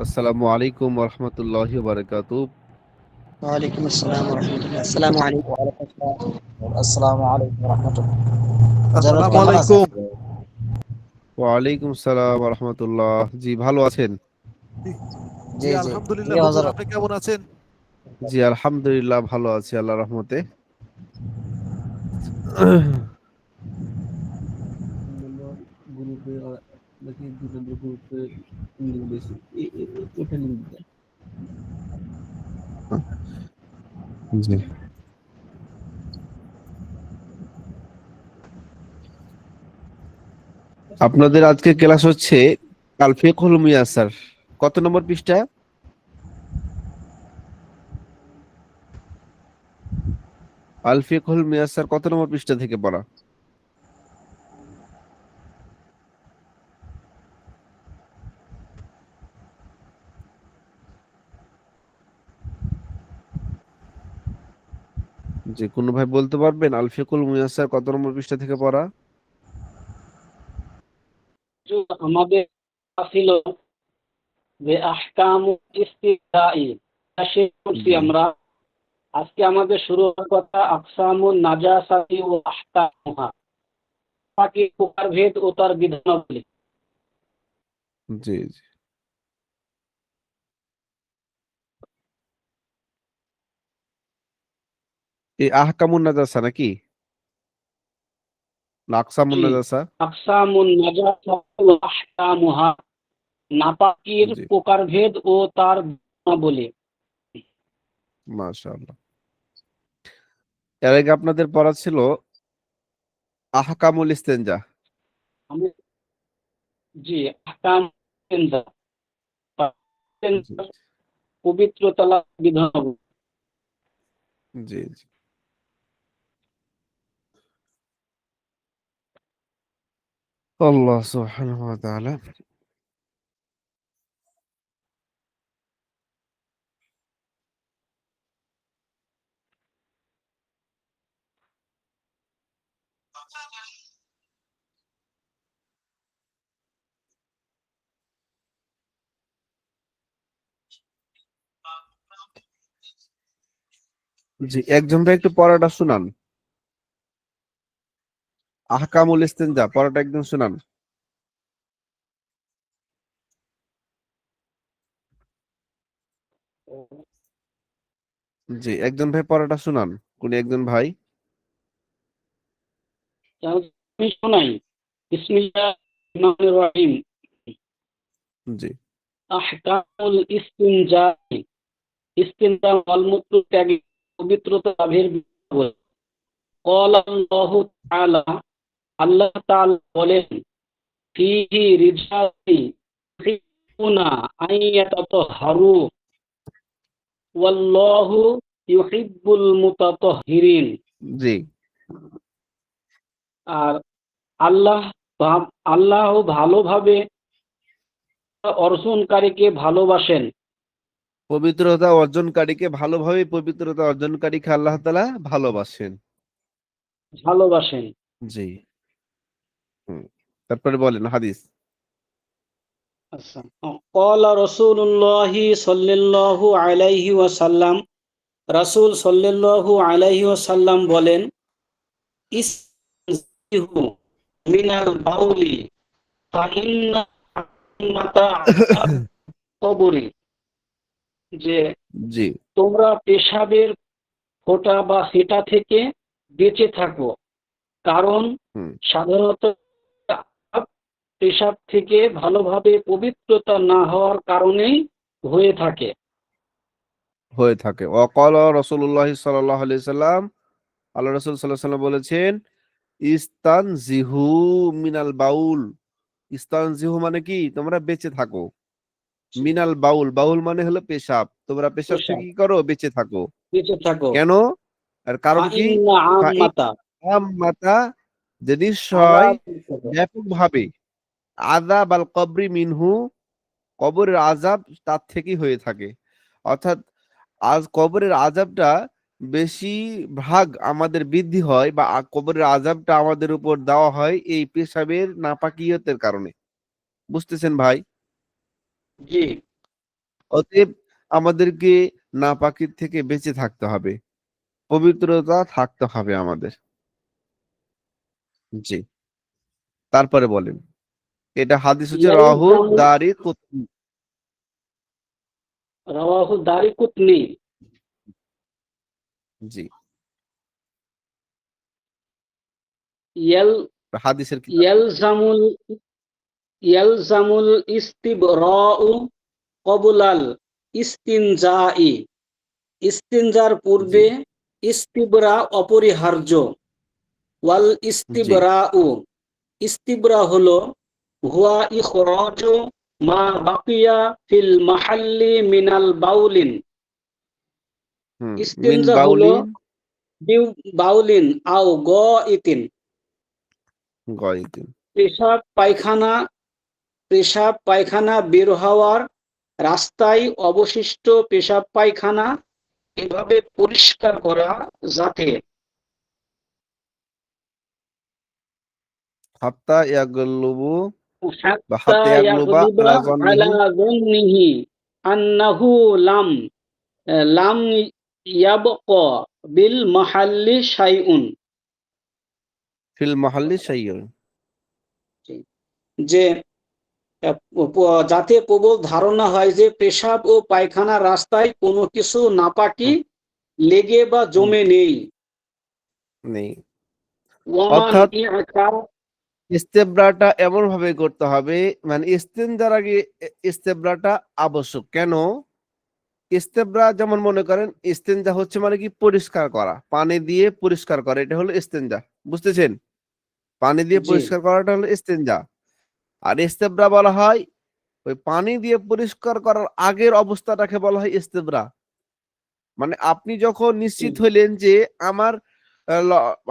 আসসালামু আলাইকুম ওয়া রাহমাতুল্লাহি ওয়া বারাকাতুহু। ওয়ালাইকুম আসসালাম রহমতুল্লাহ। আসসালামু আলাইকুম। ওয়ালাইকুম আসসালাম। আসসালামু আলাইকুম রহমতুল্লাহ। হযরত আসসালামু কেমন আছেন? আলাইকুম। ওয়া আলাইকুম সালাম ওয়া রাহমাতুল্লাহ। জি, ভালো আছেন? জি জি, জি জি জি আলহামদুলিল্লাহ হুজুর, হযরত। আপনি কেমন আছেন? জি, আলহামদুলিল্লাহ ভালো আছি আল্লাহর রহমতে। গ্রুপে নাকি ২ নম্বর গ্রুপে লিংক দিয়েছি। ওটা লিংক দেন। জি। আপনাদের আজকে ক্লাস হচ্ছে আল ফিকহুল মুয়াসসার। কত নম্বর পৃষ্ঠা? আল ফিকহুল মুয়াসসার কত নম্বর পৃষ্ঠা থেকে পড়া? যে কোনো ভাই বলতে পারবেন আল ফিকহুল মুয়াসসার কত নম্বর পৃষ্ঠা থেকে পড়া? আমাদের ছিল যে আহকামু ইস্তিদাই, শেষ করছি জি আমরা। আজকে আমাদের শুরু হওয়ার কথা আকসামুন নাজাসাতি ও আহকামুহা, পাকের প্রকারভেদ ও তার বিধানাবলী। জি জি। এই আহকামুন নাজাসা নাকি না আকসামুন জি, নাজাসা? আকসামুন নাজাসাতি ও আহকামুহা, নাপাকির জি, প্রকারভেদ ও তার বিধানাবলী। মাশাআল্লাহ। এর আগে আপনাদের পড়া ছিল আহকামুল ইস্তেনজা। আমি জি, আহকাম ইস্তেনজা, জি পবিত্রতা লাভ বিধানাবলী। জি জি। আল্লাহ সুবহানাহু ওয়া তাআলা। জি, একজন ভাই একটু পড়াটা শুনান। আহকামুল ইস্তেনজা পড়াটা একদম শুনান। জি, একজন ভাই পড়াটা শুনান। কোন একজন ভাই? আমি শোনাই। বিসমিল্লাহির রহমানির রহিম। জি আহকামুল ইস্তিনজা, ইস্তিনজা মলমূত্র ত্যাগে পবিত্রতা লাভের বিধানাবলী। ক্বালা আল্লাহু তাআলা, আল্লাহ তাআলা বলেন, ফীহি রিজালুন ইউহিব্বুনা আন ইয়াতাতাহহারু ওয়াল্লাহু ইউহিব্বুল মুতাতাহহিরিন। জি। আর আল্লাহ আল্লাহ ভালোভাবে অর্জনকারীকে ভালোবাসেন। পবিত্রতা অর্জনকারীকে ভালোভাবে পবিত্রতা অর্জনকারীকে আল্লাহ তাআলা ভালোবাসেন। ভালোবাসেন। জি। হুম। তারপরে বলেন হাদিস। আচ্ছা, ক্বালা রাসূলুল্লাহি সাল্লাল্লাহু আলাইহি ওয়াসাল্লাম, রাসূল সাল্লাল্লাহু আলাইহি ওয়াসাল্লাম বলেন, ইসতানজিহু মিনাল বাউলি ফাইন্না উম্মাতা আযাব কবরি, যে জি। তোমরা পেশাবের ফোঁটা বা সেটা থেকে বেঁচে থাকো, কারণ হুম। সাধারণত পেশাব থেকে ভালোভাবে পবিত্রতা না হওয়ার কারণেই হয়ে থাকে। হয়ে থাকে। ওয়াকালা রাসূলুল্লাহ সাল্লাল্লাহু আলাইহি সাল্লাম, আল্লাহ রাসূল সাল্লাল্লাহু আলাইহি সাল্লাম বলেছেন, ইস্তানজিহু মিনাল বাউল। ইস্তানজিহু মানে কি? তোমরা বেঁচে থাকো। মিনাল বাউল, বাউল মানে হলো পেশাব। তোমরা পেশাব থেকে পেশাব কি করো? বেঁচে থাকো। বেঁচে থাকো। কেন? আর কারণ কি? ফাইন্না ফাইন আম্মাতা, আম্মাতা, যে নিশ্চয় আযাব ব্যাপকভাবে আযাব আল কবরি মিনহু, কবরের আযাব তার থেকেই হয়ে থাকে। অর্থাৎ আজ কবরের আযাবটা বেশি ভাগ আমাদের বৃদ্ধি হয় বা কবরের আযাবটা আমাদের উপর দেওয়া হয় এই পেশাবের নাপাকিয়তের কারণে। বুঝতেছেন ভাই? জি অতএব আমাদেরকে নাপাকির থেকে বেঁচে থাকতে হবে, পবিত্রতা থাকতে হবে আমাদের। জি, তারপরে বলেন। এটা হাদিস হচ্ছে রাহু ইয়ালজামু দারি কুতনি। রাওয়াহু দারিকুতনি। জি, ইয়াল হাদিসের কিতাব। ইয়ালজামুল ইয়ালজামুল ইস্তিবরাউ কবুলাল ইস্তিনজাই। ইস্তিনজার জি পূর্বে ইস্তিবরা অপরিহার্য। ওয়াল জি ইস্তিবরাউ, ইস্তিবরা হলো হুয়া ইখরাজু মা বাকিয়া ফিল মাহাল্লি মিনাল বাউলিন। মিন ইস্তিনজা হলো বাউলিন বাউলিন আও গইতিন, গয়তিন। পেশাব পায়খানা বের হওয়ার রাস্তায় অবশিষ্ট পেশাব পায়খানা এভাবে পরিষ্কার করা যাতে হাত্তা ইয়াগলুবু বা হাত্তা হাত্তা ইয়াগলুবা ইয়াগলিবা আলা যান্নিহি আলা যন্নিহি আন্নাহু লাম ইয়াবকা বিল মাহাল্লি শাইউন। ফিল মাহাল্লি শাইউন। যে যাতে প্রবল ধারণা হয় যে পেশাব ও পায়খানা রাস্তায় কোনো কিছু নাপাকি লেগে বা জমে নেই। নেই। ওয়ামান অর্থাৎ ইআকার ইস্তেব্রাটা এমন ভাবে করতে হবে, মানে ইস্তেঞ্জার আগে ইস্তেব্রাটা আবশ্যক। কেন? ইস্তেব্রা যেমন মনে করেন, ইস্তেঞ্জা হচ্ছে মানে কি পরিষ্কার করা, পানি দিয়ে পরিষ্কার করা, এটা হলো ইস্তেঞ্জা। বুঝতেছেন? পানি দিয়ে জি পরিষ্কার করাটা হলো ইস্তেঞ্জা। আর ইস্তেব্রা বলা হয় ওই পানি দিয়ে পরিষ্কার করার আগের অবস্থাটাকে বলা হয় ইস্তেব্রা। মানে আপনি যখন নিশ্চিত হইলেন যে আমার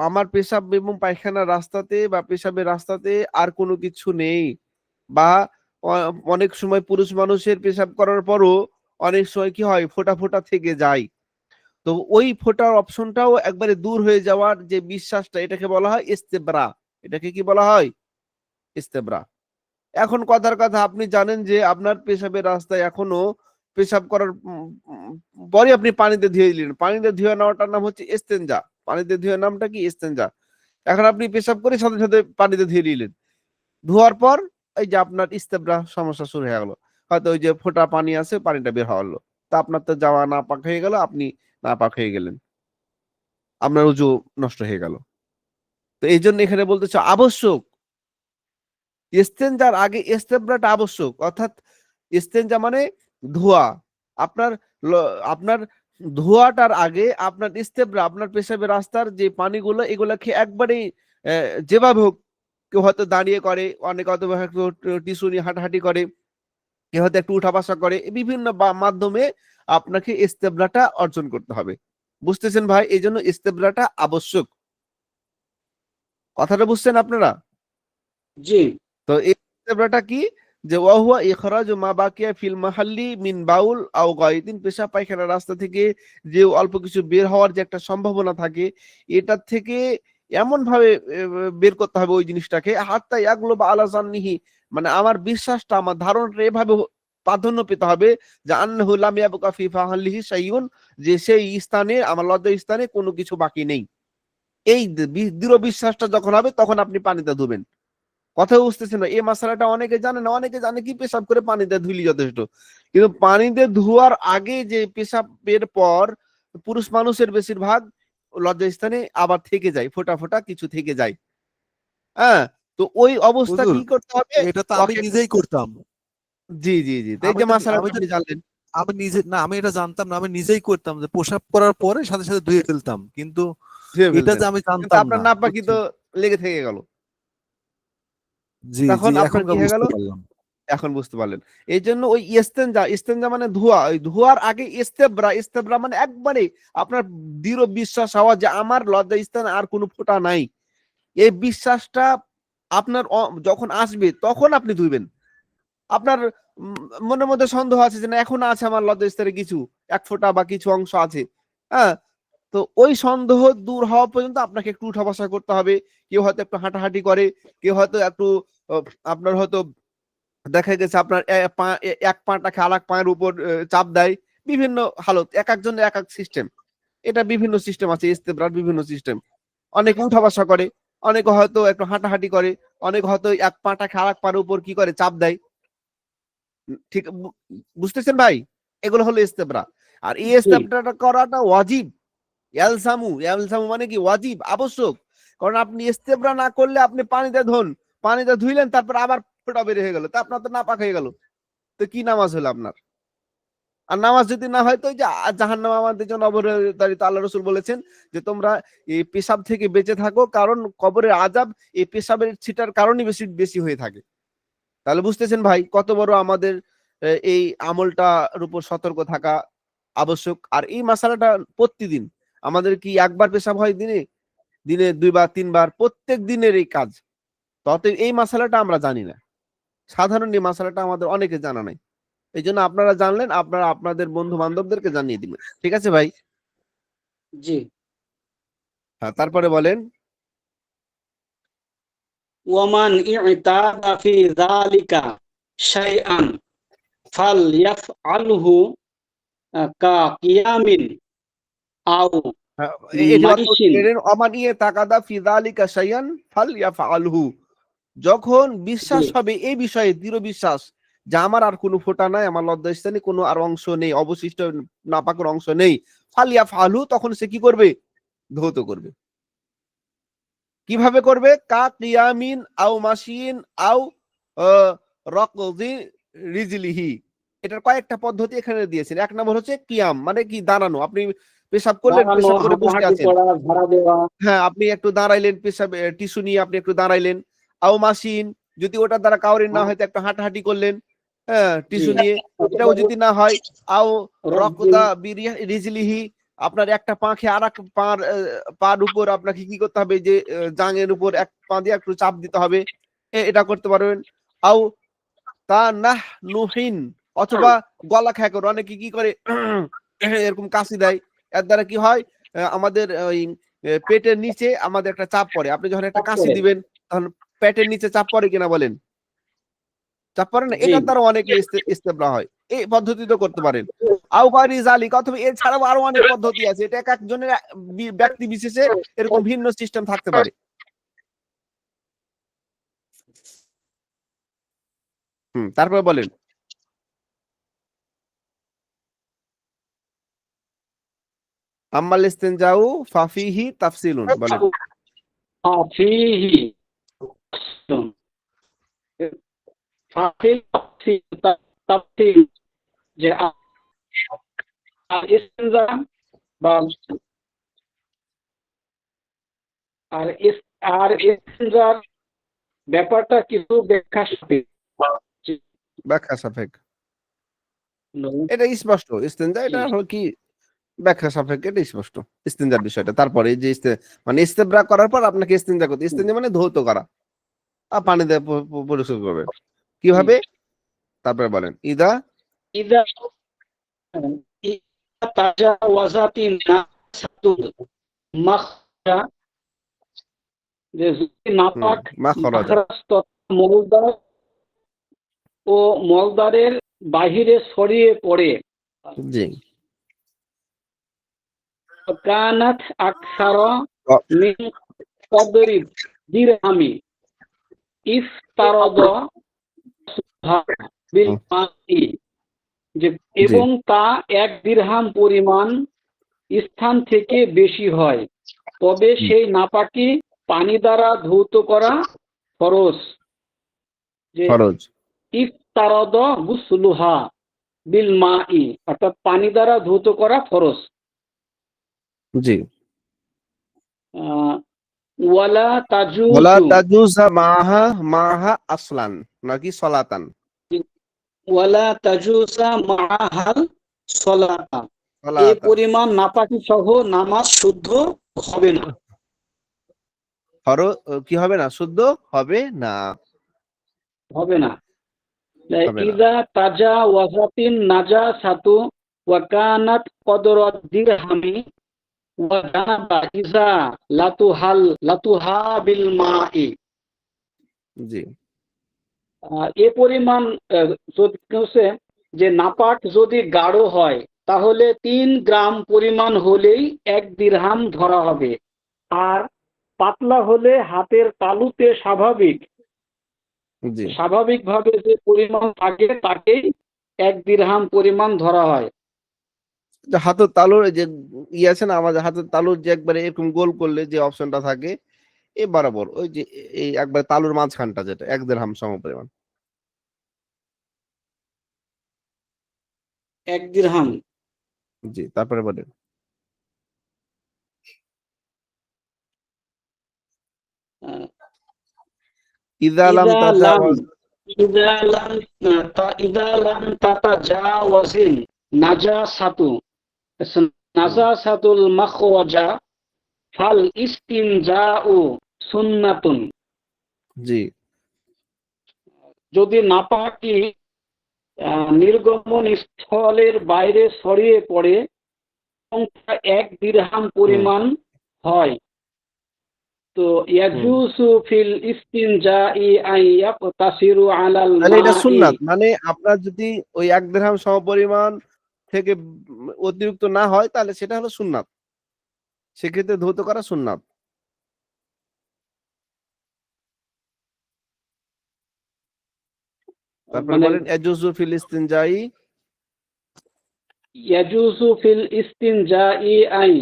আমার পেশাব এবং পায়খানার রাস্তাতে বা পেশাবের রাস্তাতে আর কোনো কিছু নেই, বা অনেক সময় পুরুষ মানুষের পেশাব করার পরও অনেক সময় কি হয়, ফোঁটা ফোঁটা থেকে যায়। তো ওই ফোঁটার অপশনটাও একবারে দূর হয়ে যাওয়ার যে বিশ্বাসটা, এটাকে বলা হয় ইস্তেব্রা। এটাকে কি বলা হয়? ইস্তেব্রা। এখন কথার কথা, আপনি জানেন যে আপনার পেশাবের রাস্তায় এখনো পেশাব করার পরে আপনি পানিতে ধুয়ে দিলেন, পানিতে ধুয়ে নেওয়াটার নাম হচ্ছে ইস্তেঞ্জা। পানিতে ধুয়ে নামটা কি? ইস্তেঞ্জা। এখন আপনি পেশাব করে সাথে সাথে পানিতে ধুয়ে নিলেন, ধোয়ার পর এই যে আপনার ইস্তেব্রা সমস্যা শুরু হয়ে গেল। হয়তো ওই যে ফোঁটা পানি আছে, পানিটা বের হওয়ালো, তা আপনার তো যাওয়া না পাক হয়ে গেল, আপনি না পাক হয়ে গেলেন, আপনার উজু নষ্ট হয়ে গেল। তো এই জন্য এখানে বলতেছে আবশ্যক, ইস্তেঞ্জার আগে ইস্তেব্রাটা আবশ্যক। অর্থাৎ ইস্তেঞ্জা মানে ধোয়া। আপনার আপনার ধোয়াটার আগে আপনার ইস্তেব্রা, আপনার পেশাবের রাস্তার যে পানিগুলো, এগুলাকে একবারেই যেভাবে হোক, কেউ হয়তো দাঁড়িয়ে করে, অনেক হয়তো টিস্যু নিয়ে হাঁটাহাঁটি করে, কেউ হয়তো একটু উঠা বসা করে, বিভিন্ন মাধ্যমে আপনাকে ইস্তেব্রাটা অর্জন করতে হবে। বুঝতেছেন ভাই? এই জন্য ইস্তেব্রাটা আবশ্যক। কথাটা বুঝছেন আপনারা? জি তো এই ইস্তেব্রাটা কি? যে ওয়াহুয়া ইখরাজু মা বাকিয়া ফিল মাহাল্লি মিন বাউল আও গায়তিন, পেশাব পায়খানার রাস্তা থেকে যে অল্প কিছু বের হওয়ার যে একটা সম্ভাবনা থাকে, এটার থেকে এমন ভাবে বের করতে হবে ওই জিনিসটাকে, হাত্তা ইয়াগলুবা আলা জান্নিহি, মানে আমার বিশ্বাসটা, আমার ধারণাটা এভাবে প্রাধান্য পেতে হবে যে আন্নাহু লাম ইয়াবকা ফি ফাহাল্লিহি শাইউন, যে সেই স্থানে, আমার লজ্জা স্থানে কোনো কিছু বাকি নেই। এই দৃঢ় বিশ্বাসটা যখন হবে, তখন আপনি পানিতে ধুবেন। কথা বুঝতেছেন না? এই মশলাটা অনেকে জানে না। অনেকে জানে কি পেশাব করে পানিতে ধুইলি যথেষ্ট, কিন্তু পানিতে ধোয়ার আগে যে পেশাবের পর পুরুষ মানুষের বেশিরভাগ লজ্জাস্থানে আবার থেকে যায়, ফোঁটা ফোঁটা কিছু থেকে যায়। হ্যাঁ, তো ওই অবস্থা হুজুর, কি করতে হবে? এটা তো আমি নিজেই করতাম। জি জি জি, তো এই আমি যে তো আমি মশলাটা তো আপনি জানলেন, আমি নিজে না, আমি এটা জানতাম না, আমি নিজেই করতাম যে পোশাক করার পরে সাথে সাথে ধুয়ে ফেলতাম, কিন্তু ধুয়ে এটা ফেলতেন, যে আমি কিন্তু জানতাম আপনার না, নাপাকি তো বুঝছেন? লেগে থেকে গেল। জি তখন জি, আপনার কি এখনকার হয়ে গেল? বুঝতে পারলাম। এখন বুঝতে পারলেন। এই জন্য ওই ইস্তেঞ্জা, ইস্তেঞ্জা মানে ধোয়া, ওই ধোয়ার আগে ইস্তেব্রা, ইস্তেব্রা মানে একবারে আপনার দৃঢ় বিশ্বাস হওয়া যে আমার লজ্জা স্থানে আর কোনো ফোঁটা নাই। এই বিশ্বাসটা আপনার যখন আসবে, তখন আপনি ধুইবেন। আপনার মনের মধ্যে সন্দেহ আছে যে না, এখন আছে আমার লজ্জা স্থানে কিছু এক ফোঁটা বা কিছু অংশ আছে, হ্যাঁ, তো ওই সন্দেহ দূর হওয়া পর্যন্ত আপনাকে একটু উঠা বসা করতে হবে। কেউ হয়তো একটু হাঁটাহাঁটি করে, কেউ হয়তো একটু আপনার হয়তো দেখা গেছে আপনার এক পাটাকে আরেক পায়ের উপর চাপ দেয়, বিভিন্ন হালত, এক একজনের এক এক সিস্টেম। এটা বিভিন্ন সিস্টেম আছে, ইস্তেবরার বিভিন্ন সিস্টেম। অনেকে উঠা বসা করে, অনেকে হয়তো একটু হাঁটাহাঁটি করে, অনেকে হয়তো এক পাটাকে আরেক পায়ের উপর কি করে চাপ দেয়। ঠিক বুঝতেছেন ভাই? এগুলো হলো ইস্তেবরা। আর এই ইস্তেবরাটা করাটা ওয়াজিব। এলসামু মানে কি ওয়াজিব, আবশ্যক। কারণ আপনি ইস্তেবরা না করলে আপনি পানিতে ধোন, পানিতে ধুইলেন, তারপর আবার ফোঁটা বের হয়ে গেল, তা আপনার তো নাপাক হয়ে গেল, তো কি নামাজ হলো আপনার? আর নামাজ যদি না হয় তো ওই যে জাহান্নাম আমাদের জন্য অবধারিত। আল্লাহ রাসূল বলেছেন যে তোমরা এই পেশাব থেকে বেঁচে থাকো, কারণ কবরের আযাব এই পেশাবের ছিটার কারণে বেশি বেশি হয়ে থাকে। তাহলে বুঝতেছেন ভাই কত বড় আমাদের এই আমলটার উপর সতর্ক থাকা আবশ্যক। আর এই মাসালাটা প্রতিদিন আমাদের কি একবার পেশাব হয় দিনে, দিনে 2 বার 3 বার, প্রত্যেক দিনের এই কাজ। তত এই মাসালাটা আমরা জানি না, সাধারণ এই মাসালাটা আমাদের অনেকে জানা নাই। এই জন্য আপনারা জানলেন, আপনারা আপনাদের বন্ধু বান্ধবদেরকে জানিয়ে দিবেন। ঠিক আছে ভাই? জি। হ্যাঁ, তারপরে বলেন। ওয়ামান ই'তাদা ফি যালিকা শাইআন ফালইয়াফআলহু কা কিয়ামিন আও যখন বিশ্বাস হবে এই বিষয়ে, দৃঢ় বিশ্বাস যে আমার আর কোনো ফোঁটা নাই, আমার লজ্জাস্থানে কোনো আর অংশ নেই, অবশিষ্ট নাপাকের অংশ নেই, ফালিয়া ফালু, তখন সে কি করবে? ধৌত করবে। কিভাবে করবে? কা কিয়ামিন আও মাসিন আও রকজি রিজলিহি। এটার কয়েকটা পদ্ধতি এখানে দিয়েছেন। এক নম্বর হচ্ছে কিয়াম, মানে কি দাঁড়ানো। আপনি পেশাব করলেন, পেশাব করে বসে আছেন, হ্যাঁ, আপনি একটু দাঁড়াইলেন, পেশাব টিস্যু নিয়ে আপনি একটু দাঁড়াইলেন। আও মাসিন, যদি ওটা দ্বারা কাউরিন না হয় তো একটু হাঁটাহাঁটি করলেন, হ্যাঁ, টিস্যু নিয়ে। এটাও যদি না হয়, আও রকদা রিজলিহি, আপনার একটা পাখে আর এক পার উপর আপনাকে কি করতে হবে, যে জাঙের উপর এক পা দিয়ে একটু চাপ দিতে হবে, এটা করতে পারবেন। আও তা নাহ নুহিন, অথবা গলা খেয়া করে, অনেকে কি করে এরকম কাশি দেয়, এর দ্বারা কি হয়, আমাদের ওই পেটের নিচে আমাদের একটা চাপ পড়ে। আপনি যখন একটা কাশি দিবেন তখন পেটের নিচে চাপ পড়ে কিনা বলেন? চাপ পড়ে না? এটার দ্বারা অনেক ইস্তেবরা হয়। এই পদ্ধতিতে করতে পারেন। আও গায়রি যালিকা, অথবা এছাড়াও আরো অনেক পদ্ধতি আছে। এটা এক একজনের ব্যক্তি বিশেষে এরকম ভিন্ন সিস্টেম থাকতে পারে। তারপরে বলেন। আম্মাল ইস্তিনজাউ ফাফিহি তাফসিলুন, বলেন। ফাফিহি তাফসিল, যে ইস্তিনজা বা আর ইস্তিনজার ব্যাপারটা কিছু ব্যাখ্যা সাপেক্ষ। এটা স্পষ্ট। ইস্তিনজা এটা হলো কি ব্যাখ্যা সাপেক্ষ, এটা স্পষ্ট ইস্তিনজার বিষয়টা। তারপরে এই যে মানে ইস্তেবরা করার পর আপনাকে ইস্তিনজা করতে, ইস্তিনজা মানে ধৌত করা, পানি দিয়ে পরিষ্কার করবেন। কিভাবে? তারপরে বলেন। ইদা তাজাওয়াজাতিন নাসাতুল মাখরা, যে নাপাক মলদার ও মলদারের বাহিরে ছড়িয়ে পড়ে, জি, কানাত আকসারা মিন কদরি দিরহামি ইফতারাদ বিল মাই, যে এবং তা 1 দিরহাম পরিমাণ স্থান থেকে বেশি হয়, তবে সেই নাপাকি পানি দ্বারা ধৌত করা ফরজ। যে ইফতারাদ গুসলুহা বিল মাই, অর্থাৎ পানি দ্বারা ধৌত করা ফরজ। জি। ওয়ালা তাজুজা মাহা আসলান, নাকি সলাতান? ওয়ালা তাজুজা মাহাল সলাতা, এই পরিমাণ নাপাকি সহ নামাজ শুদ্ধ হবে না। কি হবে না? শুদ্ধ হবে না, হবে না। ইযা তাজাওয়াজাতিন নাজাসাতু ওয়া কানাত কদরাত দিরহামি ওয়া জানাবা ইযা লাতুহা বিল মাই। জি। এ পরিমাণ যদি হচ্ছে যে নাপাক যদি গাঢ় হয় তাহলে 3 গ্রাম পরিমাণ হলেই 1 দিরহাম ধরা হবে, আর পাতলা হলে হাতের তালুতে জি স্বাভাবিকভাবে যে পরিমাণ থাকে তাকেই 1 দিরহাম পরিমাণ ধরা হয়। যে হাতের তালুর যে আছে না, আমাদের হাতের তালুর যে একবারে এরকম গোল করলে যে অপশনটা থাকে এ বরাবর ওই যে এই একবার তালুর মাঝখানটা যেটা 1 দিরহাম সমপরিমাণ। 1 দিরহাম। জি তারপরে বলেন। আহ, ইযা লাম ইযা লাম তাজাওয়াজ ইযা লাম তাতাজাওয়াজিল নাজাসাতু নাজাসাতুল মাখওয়াজা ফাল ইস্তিনজাউ সুন্নাতুন। জি যদি নাপাকি নির্গমন স্থলের বাইরে ছড়িয়ে পড়ে এবং তা 1 দিরহাম পরিমাণ হয় তো ইয়াজুসু ফিল ইস্তিনজাই আন ইয়াকতাসিরু আলাল তাহলে এটা মাই। সুন্নাত, মানে আপনার যদি ওই 1 দিরহাম সমপরিমাণ থেকে অতিরিক্ত না হয় তাহলে সেটা হলো সুন্নাত, সেক্ষেত্রে ধৌত করা সুন্নাত। তারপরে মানে বলেন ইয়াজুজু ফিল ইস্তিনজাই ইয়াজুসু ফিল ইস্তিনজাই আন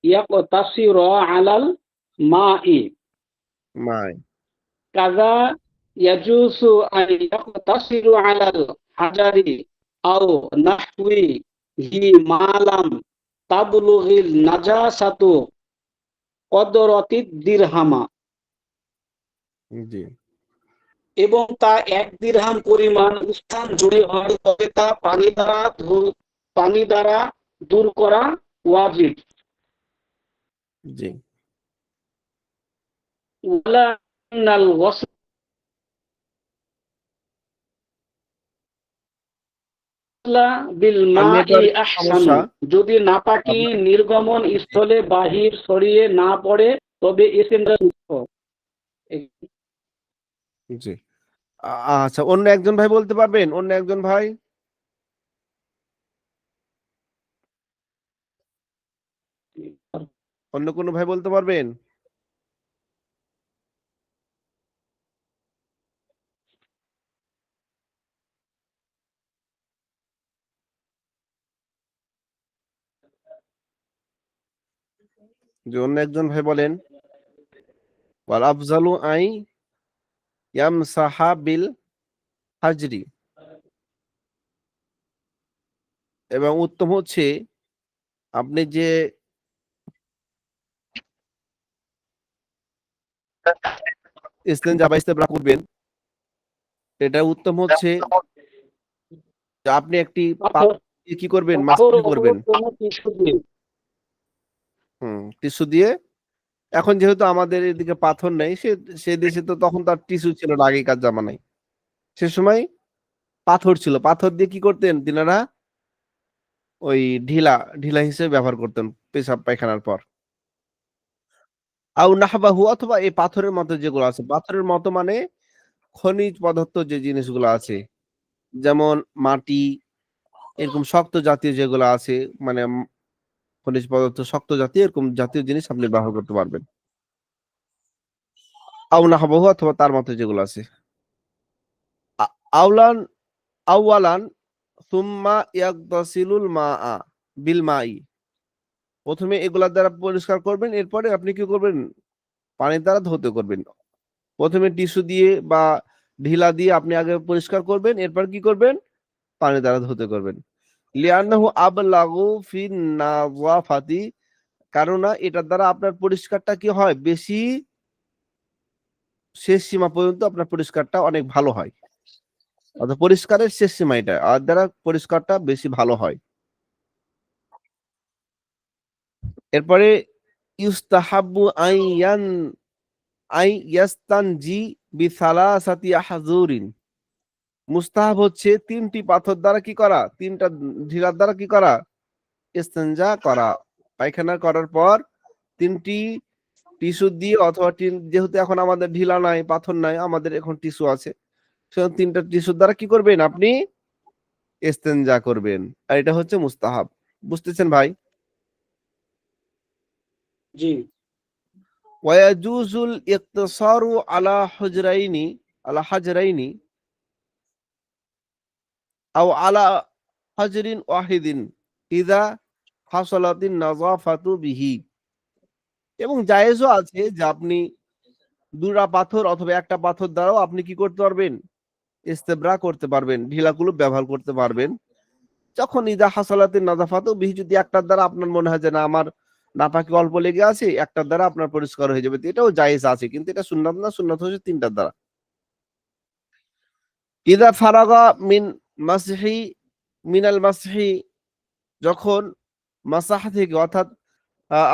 ইয়াকতাসিরু আলাল মাই মাই। কাযা ইয়াজুসু আন ইয়াকতাসিরু আলাল হাজারি আও নাহওয়িহি মা লাম তাবলুগিল নাজাসাতু কদরাতিদ দিরহামা। জি এবং তা 1 দিরহাম পরিমাণ স্থান জুড়ে হয় তবে তা পানি দ্বারা দূর করা ওয়াজিব। জি ওয়ালা আন্নাল গসলা বিল আর মাই নেটওয়ার্কের আহসানু। সমস্যা যদি নাপাকি আপনার। নির্গমন স্থলে বাহির ছড়িয়ে না পড়ে তবে ইস্তেঞ্জা সুস্থ। জি আচ্ছা, অন্য একজন ভাই বলতে পারবেন? অন্য একজন ভাই, অন্য কোনো ভাই বলতে পারবেন? যে অন্য একজন ভাই বলেন। ওয়াল আফজালু আই ইয়ামসাহা বিল হাজরি, এবং উত্তম হচ্ছে আপনি যে ইস্তেঞ্জা বা ইস্তেবরা করবেন, এটা উত্তম হচ্ছে যে আপনি একটি পাথর কি করবেন, পাথর মাসিং করবেন। কোনো টিস্যু দিয়ে। টিস্যু দিয়ে। এখন যেহেতু আমাদের এদিকে পাথর নেই, সে দেশে তো তখন তার টিস্যু ছিল না, আগেকার জামানায় সে সময় পাথর ছিল, পাথর দিয়ে কি করতেন তিনারা, ওই ঢিলা ঢিলা হিসেবে ব্যবহার করতেন পেশাব পায়খানার পর। আউ নাহবাহু, অথবা এই পাথরের মতো যেগুলো আছে, পাথরের মতো মানে খনিজ পদার্থ যে জিনিসগুলো আছে, যেমন মাটি, এরকম শক্ত জাতীয় যেগুলো আছে, মানে খনিজ পদার্থ শক্ত জাতীয়, এরকম জাতীয় জিনিস আপনি ব্যবহার করতে পারবেন। আউ নাহবাহু, অথবা তার মতো যেগুলো আছে। আউলান আউয়ালান সুম্মা ইয়াগতাসিলুল মাআ বিল মাই, প্রথমে এগুলার দ্বারা পরিষ্কার করবেন, এরপরে আপনি কি করবেন, পানির দ্বারা ধৌত করবেন। প্রথমে টিস্যু দিয়ে বা ঢিলা দিয়ে আপনি আগে পরিষ্কার করবেন, এরপর কি করবেন, পানি দ্বারা ধৌত করবেন। লিআন্নাহু আবলাগু ফিন নাযাফাতি, কারণ এটার দ্বারা আপনার পরিষ্কারটা কি হয়, বেশি শেষ সীমা পর্যন্ত আপনার পরিষ্কারটা অনেক ভালো হয়, অর্থাৎ পরিষ্কারের শেষ সীমা এটা, আর দ্বারা পরিষ্কারটা বেশি ভালো হয়। এরপরে ইউস্তাহাব্বু ইয়াস্তানজি বিসালাসাতি আহজুরিন, মুস্তাহাব হচ্ছে 3টি পাথর দ্বারা কি করা, 3টা ঢিলার দ্বারা কি করা, ইস্তেঞ্জা করা। পায়খানা করার পর 3টি টিস্যু দিয়ে, অথবা যেহেতু এখন আমাদের ঢিলা নাই পাথর নাই, আমাদের এখন টিস্যু আছে, তিনটা টিস্যুর দ্বারা কি করবেন আপনি ইস্তেনজা করবেন, আর এটা হচ্ছে মুস্তাহাব। বুঝতেছেন ভাই? জি। ওয়ায়াজুজুল ইকতিসারু আলা হাজরাইনি আও আলা হাজরিন ওয়াহিদিন ইযা হাসালাতিন নাযাফাতু বিহি। এবং জায়েজও আছে যে আপনি দুটা পাথর অথবা একটা পাথর দ্বারাও আপনি কি করতে পারবেন, ইস্তেবরা করতে পারবেন, ঢিলাকুলুপ ব্যবহার করতে পারবেন। যখন ইদা হাসালাতিন নাযাফাতু বিহি, যদি একটার দ্বারা আপনার মনে হয় যে না আমার নাপাকি অল্প লেগে আছে, একটার দ্বারা আপনার পরিষ্কার হয়ে যাবে, তো এটাও জায়েজ আছে, কিন্তু এটা সুন্নাত না, সুন্নাত হচ্ছে তিনটার দ্বারা। ইদা ফারাগা মিনাল মাসহি, যখন মাসাহ থেকে অর্থাৎ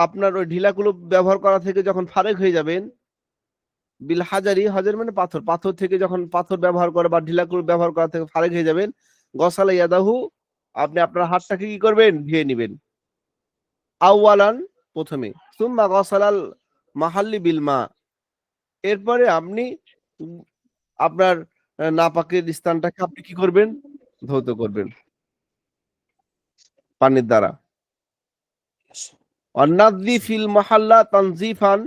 আপনার ওই ঢিলাকুলুপ ব্যবহার করা থেকে যখন ফারেক হয়ে যাবেন, বিল হাজারি, হাজার মানে পাথর, পাথর থেকে যখন পাথর ব্যবহার করে বা ঢিলাকুলুপ ব্যবহার করা থেকে ফারেক হয়ে যাবেন, গসালা ইয়াদাহু, আপনি আপনার হাতটাকে কি করবেন, ধুয়ে নেবেন। আউয়ালান, প্রথমে, সুম্মা গসালাল মাহাল্লি বিল মা, এরপরে আপনি আপনার নাপাকের স্থানটাকে আপনি কি করবেন, ধৌত করবেন পানির দ্বারা। অন্নাযি ফিল মাহাল্লা তানজিফান,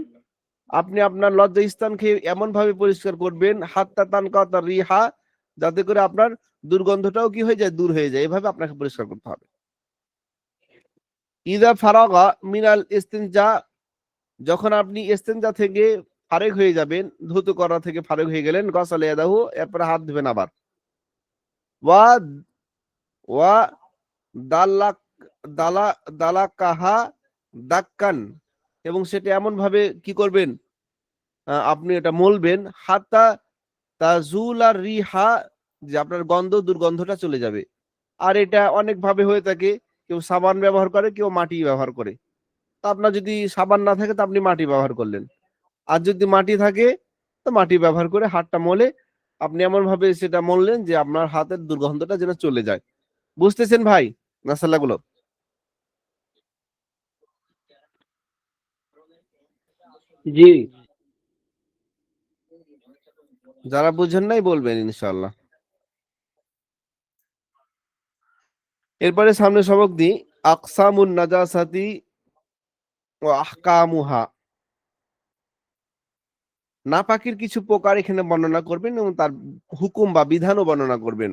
আপনি আপনার লজ্জা স্থানকে এমন ভাবে পরিষ্কার করবেন, হাত্তা তানকাতা রিহা, যাতে করে আপনার দুর্গন্ধটাও কি হয়ে যায়, দূর হয়ে যায়, এভাবে আপনাকে পরিষ্কার করতে হবে। ইদা ফারাগা মিনাল ইস্তিনজা, যখন আপনি ইস্তিনজা থেকে ফারেক হয়ে যাবেন, ধৌত করা থেকে ফারেক হয়ে গেলেন, গসালা ইয়াদাহু, এরপরে হাত ধুবেন আবার। ওয়া ওয়া দালাক দালা দালাকাহা দাক্কান, এবং সেটা এমন ভাবে কি করবেন, আপনি এটা মলবেন, হাত্তা তাজুলা রিহা, যে আপনার দুর্গন্ধটা চলে যাবে। আর এটা অনেক ভাবে হয়ে থাকে, কেউ সাবান ব্যবহার করে, কেউ মাটি ব্যবহার করে। তো আপনার যদি সাবান না থাকে তো আপনি মাটি ব্যবহার করলেন, আর যদি মাটি থাকে তো মাটি ব্যবহার করে হাতটা মলে আপনি এমন ভাবে সেটা মললেন যে আপনার হাতের দুর্গন্ধটা যেন চলে যায়। বুঝতেছেন ভাই মাসালা গুলো? জি। যারা বুঝেন নাই বলবেন ইনশাআল্লাহ। এরপরে সামনে সবক দিই, আকসামুন নাজাসাতি ওয়া আহকামুহা, নাপাকের কিছু প্রকার এখানে বর্ণনা করবেন এবং তার হুকুম বা বিধানও বর্ণনা করবেন।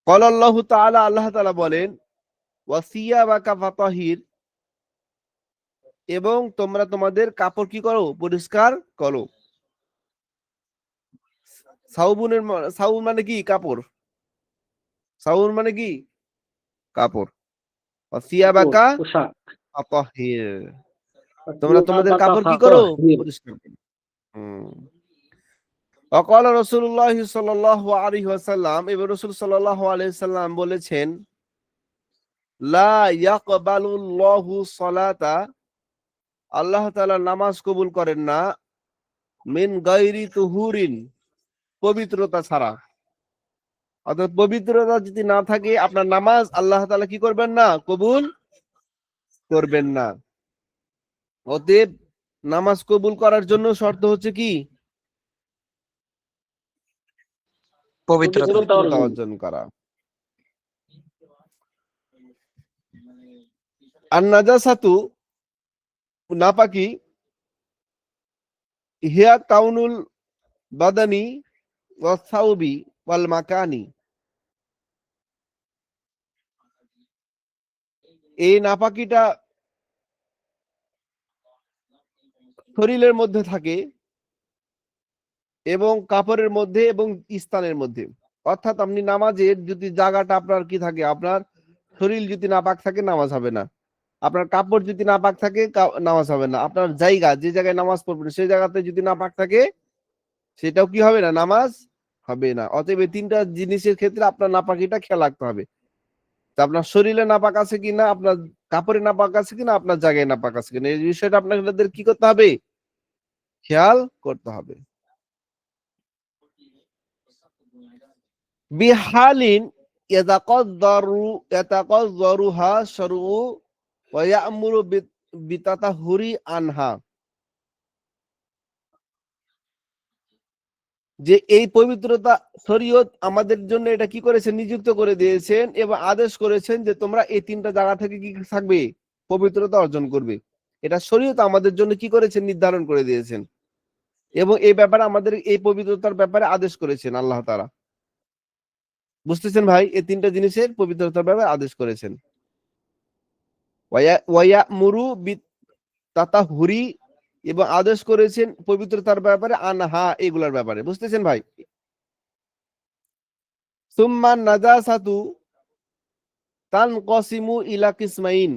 ক্বালা আল্লাহু তাআলা, আল্লাহ তাআলা বলেন, ওয়াসিয়াবাকা ফাতাহির, এবং তোমরা তোমাদের কাপড় কি করো, পরিষ্কার করো। সাউন মানে কি, কাপড়। সাউন মানে কি, কাপড়। ওয়াসিয়াবাকা পোশাক। ফাতাহির, তোমরা তোমাদের কাপড় কি করো, পরিষ্কার করো। ওয়াকালা রাসূলুল্লাহ সাল্লাল্লাহু আলাইহি ওয়াসাল্লাম, এবং রাসূল সাল্লাল্লাহু আলাইহি ওয়াসাল্লাম বলেছেন, লা ইয়াকবালুল্লাহু সালাতা, আল্লাহ তাআলা নামাজ কবুল করেন না, মিন গায়রি তুহুরিন, পবিত্রতা ছাড়া। অর্থাৎ পবিত্রতা যদি না থাকে আপনার নামাজ আল্লাহ তাআলা কি করবেন না, কবুল করবেন না। অতএব নামাজ কবুল করার জন্য শর্ত হচ্ছে কি, পবিত্রতা। পবিত্রতা অর্জন করা। আর নাজাসাতু, নাপাকি, হিয়া কাউনুল বাদানি ওয়া সাউবি ওয়াল মাকানি, এই নাপাকিটা শরীরের মধ্যে থাকে এবং কাপড়ের মধ্যে এবং স্থানের মধ্যে। অর্থাৎ আপনি নামাজের যদি জায়গাটা আপনার কি থাকে, আপনার শরীর যদি নাপাক থাকে নামাজ হবে না, আপনার কাপড় যদি নাপাক থাকে নামাজ হবে না, আপনার জায়গা, যে জায়গায় নামাজ পড়বেন সেই জায়গাতে যদি নাপাক থাকে সেটাও কি হবে না, নামাজ হবে না। অতএব এই তিনটা জিনিসের ক্ষেত্রে আপনার নাপাকিটা খেয়াল রাখতে হবে। আপনার শরীরে নাপাক আছে কিনা, আপনার কাপড়ে নাপাক আছে কিনা, আপনার জায়গায় নাপাক আছে কিনা, এই বিষয়টা আপনাদের কি করতে হবে, খেয়াল করতে হবে। বিহালিন ইয়াতাকাদ্দারুহা শারউ ওয়া ইয়া'মুরু বিতাতাহুরি আনহা, যে এই পবিত্রতা শরীয়ত আমাদের জন্য এটা কি করেছেন, নিযুক্ত করে দিয়েছেন এবং আদেশ করেছেন যে তোমরা এই 3টা জায়গা থেকে কি থাকবে, পবিত্রতা অর্জন করবে। এটা শরীয়ত আমাদের জন্য কি করেছেন, নির্ধারণ করে দিয়েছেন এবং এই ব্যাপারে আমাদের এই পবিত্রতার ব্যাপারে আদেশ করেছেন আল্লাহ তাআলা। বুঝতেছেন ভাই, এই 3টা জিনিসের পবিত্রতার ব্যাপারে আদেশ করেছেন। ওয়ায়ামুরু বিতাতাহুরি, এবং আদেশ করেছেন পবিত্রতার ব্যাপারে আনহা, এগুলার ব্যাপারে। বুঝতেছেন ভাই? সুম্মান নাজাসাতু তানকাসিমু ইলা কিসমাইন,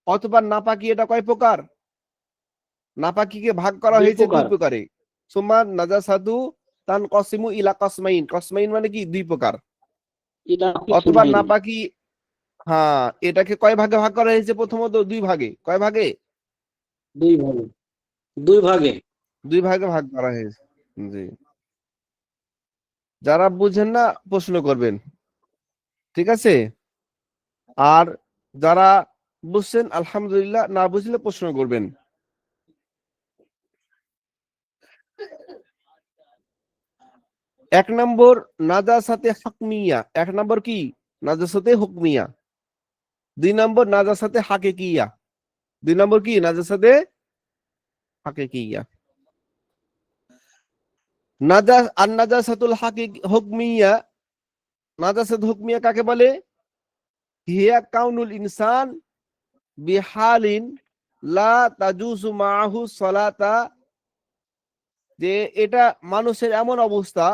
অথবা নাপাকি এটা কয় প্রকার? নাপাকিকে ভাগ করা দুই হয়েছে 2 প্রকার। প্রকারে। সুম্মান নাজাসাতু তানকাসিমু ইলা কাসমাইন, কাসমাইন মানে কি 2 প্রকার। ইলা অথবা কিসমাইন, নাপাকি, হ্যাঁ, এটাকে কয় ভাগে ভাগ করা হয়েছে? প্রথমত 2 ভাগে। কয় ভাগে? 2 ভাগে, 2 ভাগে। 2 ভাগে ভাগ করা হয়েছে। জি, যারা বুঝেন না প্রশ্ন করবেন, ঠিক আছে? আর যারা বুঝছেন আলহামদুলিল্লাহ, না বুঝলে প্রশ্ন করবেন। এক নম্বর নাজাসাতে হাকমিয়া, 1 নম্বর কি? নাজাসাতে হুকমিয়া। 2 নম্বর নাজাসাতে হাকিকিয়া। 2 নম্বর কি? নাজাসাতে হাকিকিয়া। নাজাসাতুল হুকমিয়া, নাজাসাত হুকমিয়া কাকে বলে? হিয়া কাউনুল ইনসান বিহালিন লা তাজুজু মাআহু সালাতা, যে এটা মানুষের এমন অবস্থা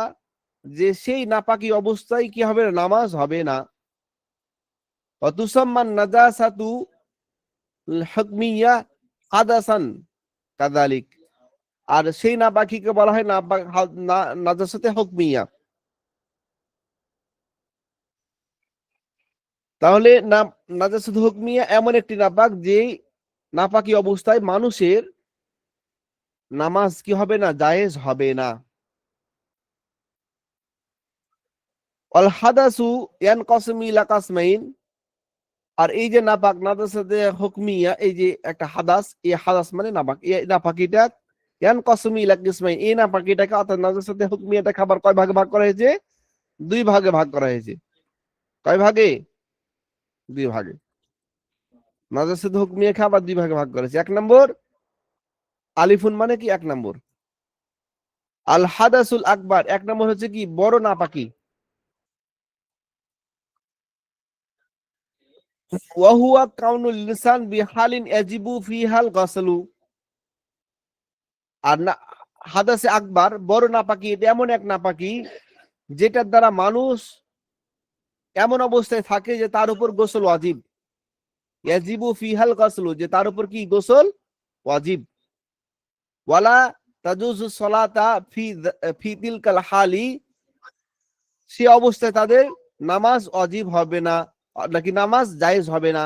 যে সেই নাপাকি অবস্থায় কি হবে না, নামাজ হবে না। অতুসাম্মান নাজাসাতু হুকমিয়া হাদাসান কাযালিক, আর সেই নাপাকিকে বলা হয় নাজাসাতে হুকমিয়া। তাহলে নাজাসাত হুকমিয়া এমন একটি নাপাক যে নাপাকি অবস্থায় মানুষের নামাজ কি হবে না, জায়েজ হবে না। আল হাদাসু ইয়ানকাসিমু ইলা কাসমাইন, আর এই যে নাপাক নাজাসাতে হুকমিয়া, এই যে একটা হাদাস, এই হাদাস মানে নাপাক, এই নাপাকিটা ইয়ানকাসিমু ইলা কিসমাইন, এই নাপাকিটাকে অর্থাৎ নাজাসাতে হুকমিয়াটা খাবার কয় ভাগে ভাগ করা হয়েছে? 2 ভাগে ভাগ করা হয়েছে। কয় ভাগে? 2 ভাগে। নাজাসাতে হুকমিয়া খাবার 2 ভাগে ভাগ করা হয়েছে। 1 নম্বর আলিফুন মানে কি? 1 নম্বর আল হাদাসুল আকবার, 1 নম্বর হচ্ছে কি? বড় নাপাকি। ওয়া হুয়া কাউনুল লিসান বিহালিন ইয়াজিবু ফিহাল গাসলু, আর হাদাসে আকবার বড় নাপাকি, এটা এমন এক নাপাকি যেটার দ্বারা মানুষ এমন অবস্থায় থাকে যে তার উপর গোসল ওয়াজিব। ইয়াজিবু ফিহাল গাসলু, যে তার উপর কি? গোসল ওয়াজিব। ওয়ালা তাজুজু সালাতা ফি তিলকাল হালি, সে অবস্থায় তাদের নামাজ ওয়াজিব হবে না, নাকি নামাজ জায়েজ হবে না।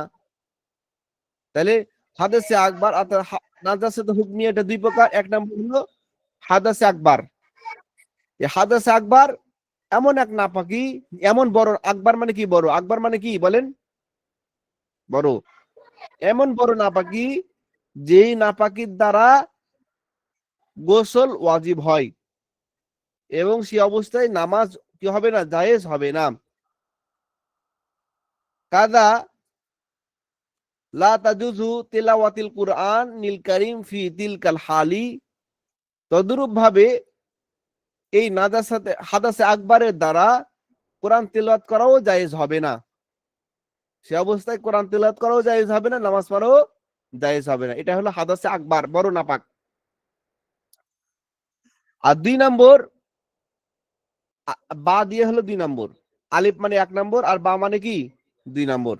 তাহলে হাদাসে আকবার অর্থাৎ নাজাসাত হুকমিয়া এটা 2 প্রকার। 1 নম্বর হলো হাদাসে আকবার। এই হাদাসে আকবার এমন এক নাপাকি, এমন বড়, আকবার মানে কি? বড়। আকবার মানে কি বলেন? বড়। এমন বড় নাপাকি যেই নাপাকির দ্বারা গোসল ওয়াজিব হয় এবং সেই অবস্থায় নামাজ কি হবে না, জায়েজ হবে না। কাদা লা তাজুজু তিলাওয়াতিল কুরআন নীল কারীম ফি তিলকাল হালি, তদ্রূপ ভাবে এই নাজাসাতে হাদাসে আকবারের দ্বারা কোরআন তিলাওয়াত করাও জায়েজ হবে না। সে অবস্থায় কোরআন তিলাওয়াত করাও জায়েজ হবে না, নামাজ পড়াও জায়েজ হবে না। এটা হলো হাদাসে আকবার, বড় নাপাক। আর 2 নম্বর বা দিয়ে হলো 2 নম্বর। আলিফ মানে 1 নম্বর আর বা মানে কি? 2 নম্বর।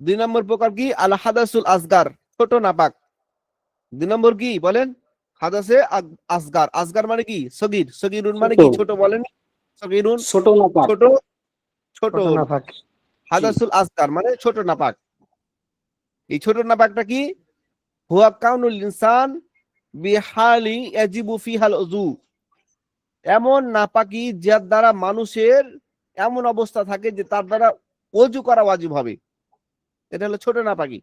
2 নম্বর প্রকার কি? আল হাদাসুল আসগার, ছোট নাপাক। 2 নম্বর কি বলেন? হাদাসে আসগার। আসগার মানে কি? সগীর। সগীরুন মানে কি? ছোট বলেন। সগীরুন ছোট নাপাক। ছোট, ছোট। ছোট নাপাক। হাদাসুল আসগার মানে ছোট নাপাক। এই ছোট নাপাকটা কি? হুয়া কাউনুল ইনসান বিহালি ইয়াজিবু ফিহাল উযু, এমন নাপাকি যার দ্বারা মানুষের এমন অবস্থা থাকে যে তার দ্বারা ওযু করা ওয়াজিব হবে। এটা হলো ছোট নাপাকি।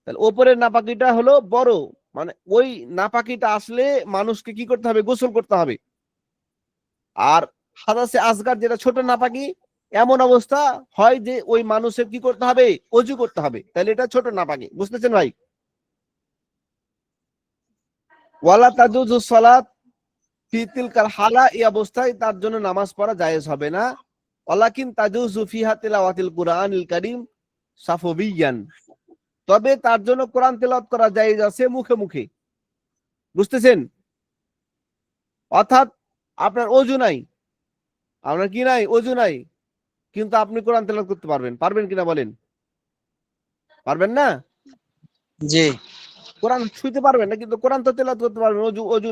তাহলে উপরের নাপাকিটা হলো বড়, মানে ওই নাপাকিটা আসলে মানুষকে কি করতে হবে? গোসল করতে হবে। আর হাদাসে আসগার যেটা ছোট নাপাকি, এমন অবস্থা হয় যে ওই মানুষের কি করতে হবে? অজু করতে হবে। তাহলে এটা ছোট নাপাকি। বুঝতেছেন ভাই? ওয়ালা তাজুজু সালাত ফি তিলকাল হালা, এই অবস্থায় তার জন্য নামাজ পড়া জায়েজ হবে না। ওয়ালাকিন তাজুজু ফিহা তিলাওয়াতিল কুরআনিল কারীম সাফবিয়ান, তবে তার জন্য কোরআন তেলাওয়াত করা জায়েজ আছে মুখে মুখে। বুঝতেছেন? অর্থাৎ আপনার অজু নাই, আপনার কি নাই? অজু নাই, কিন্তু আপনি কোরআন তেলাওয়াত করতে পারবেন। পারবেন কিনা বলেন? পারবেন না? জি। কোরআন ছুঁতে পারবেন না, কিন্তু কোরআন তো তেলাওয়াত করতে পারবেন। অজু অজু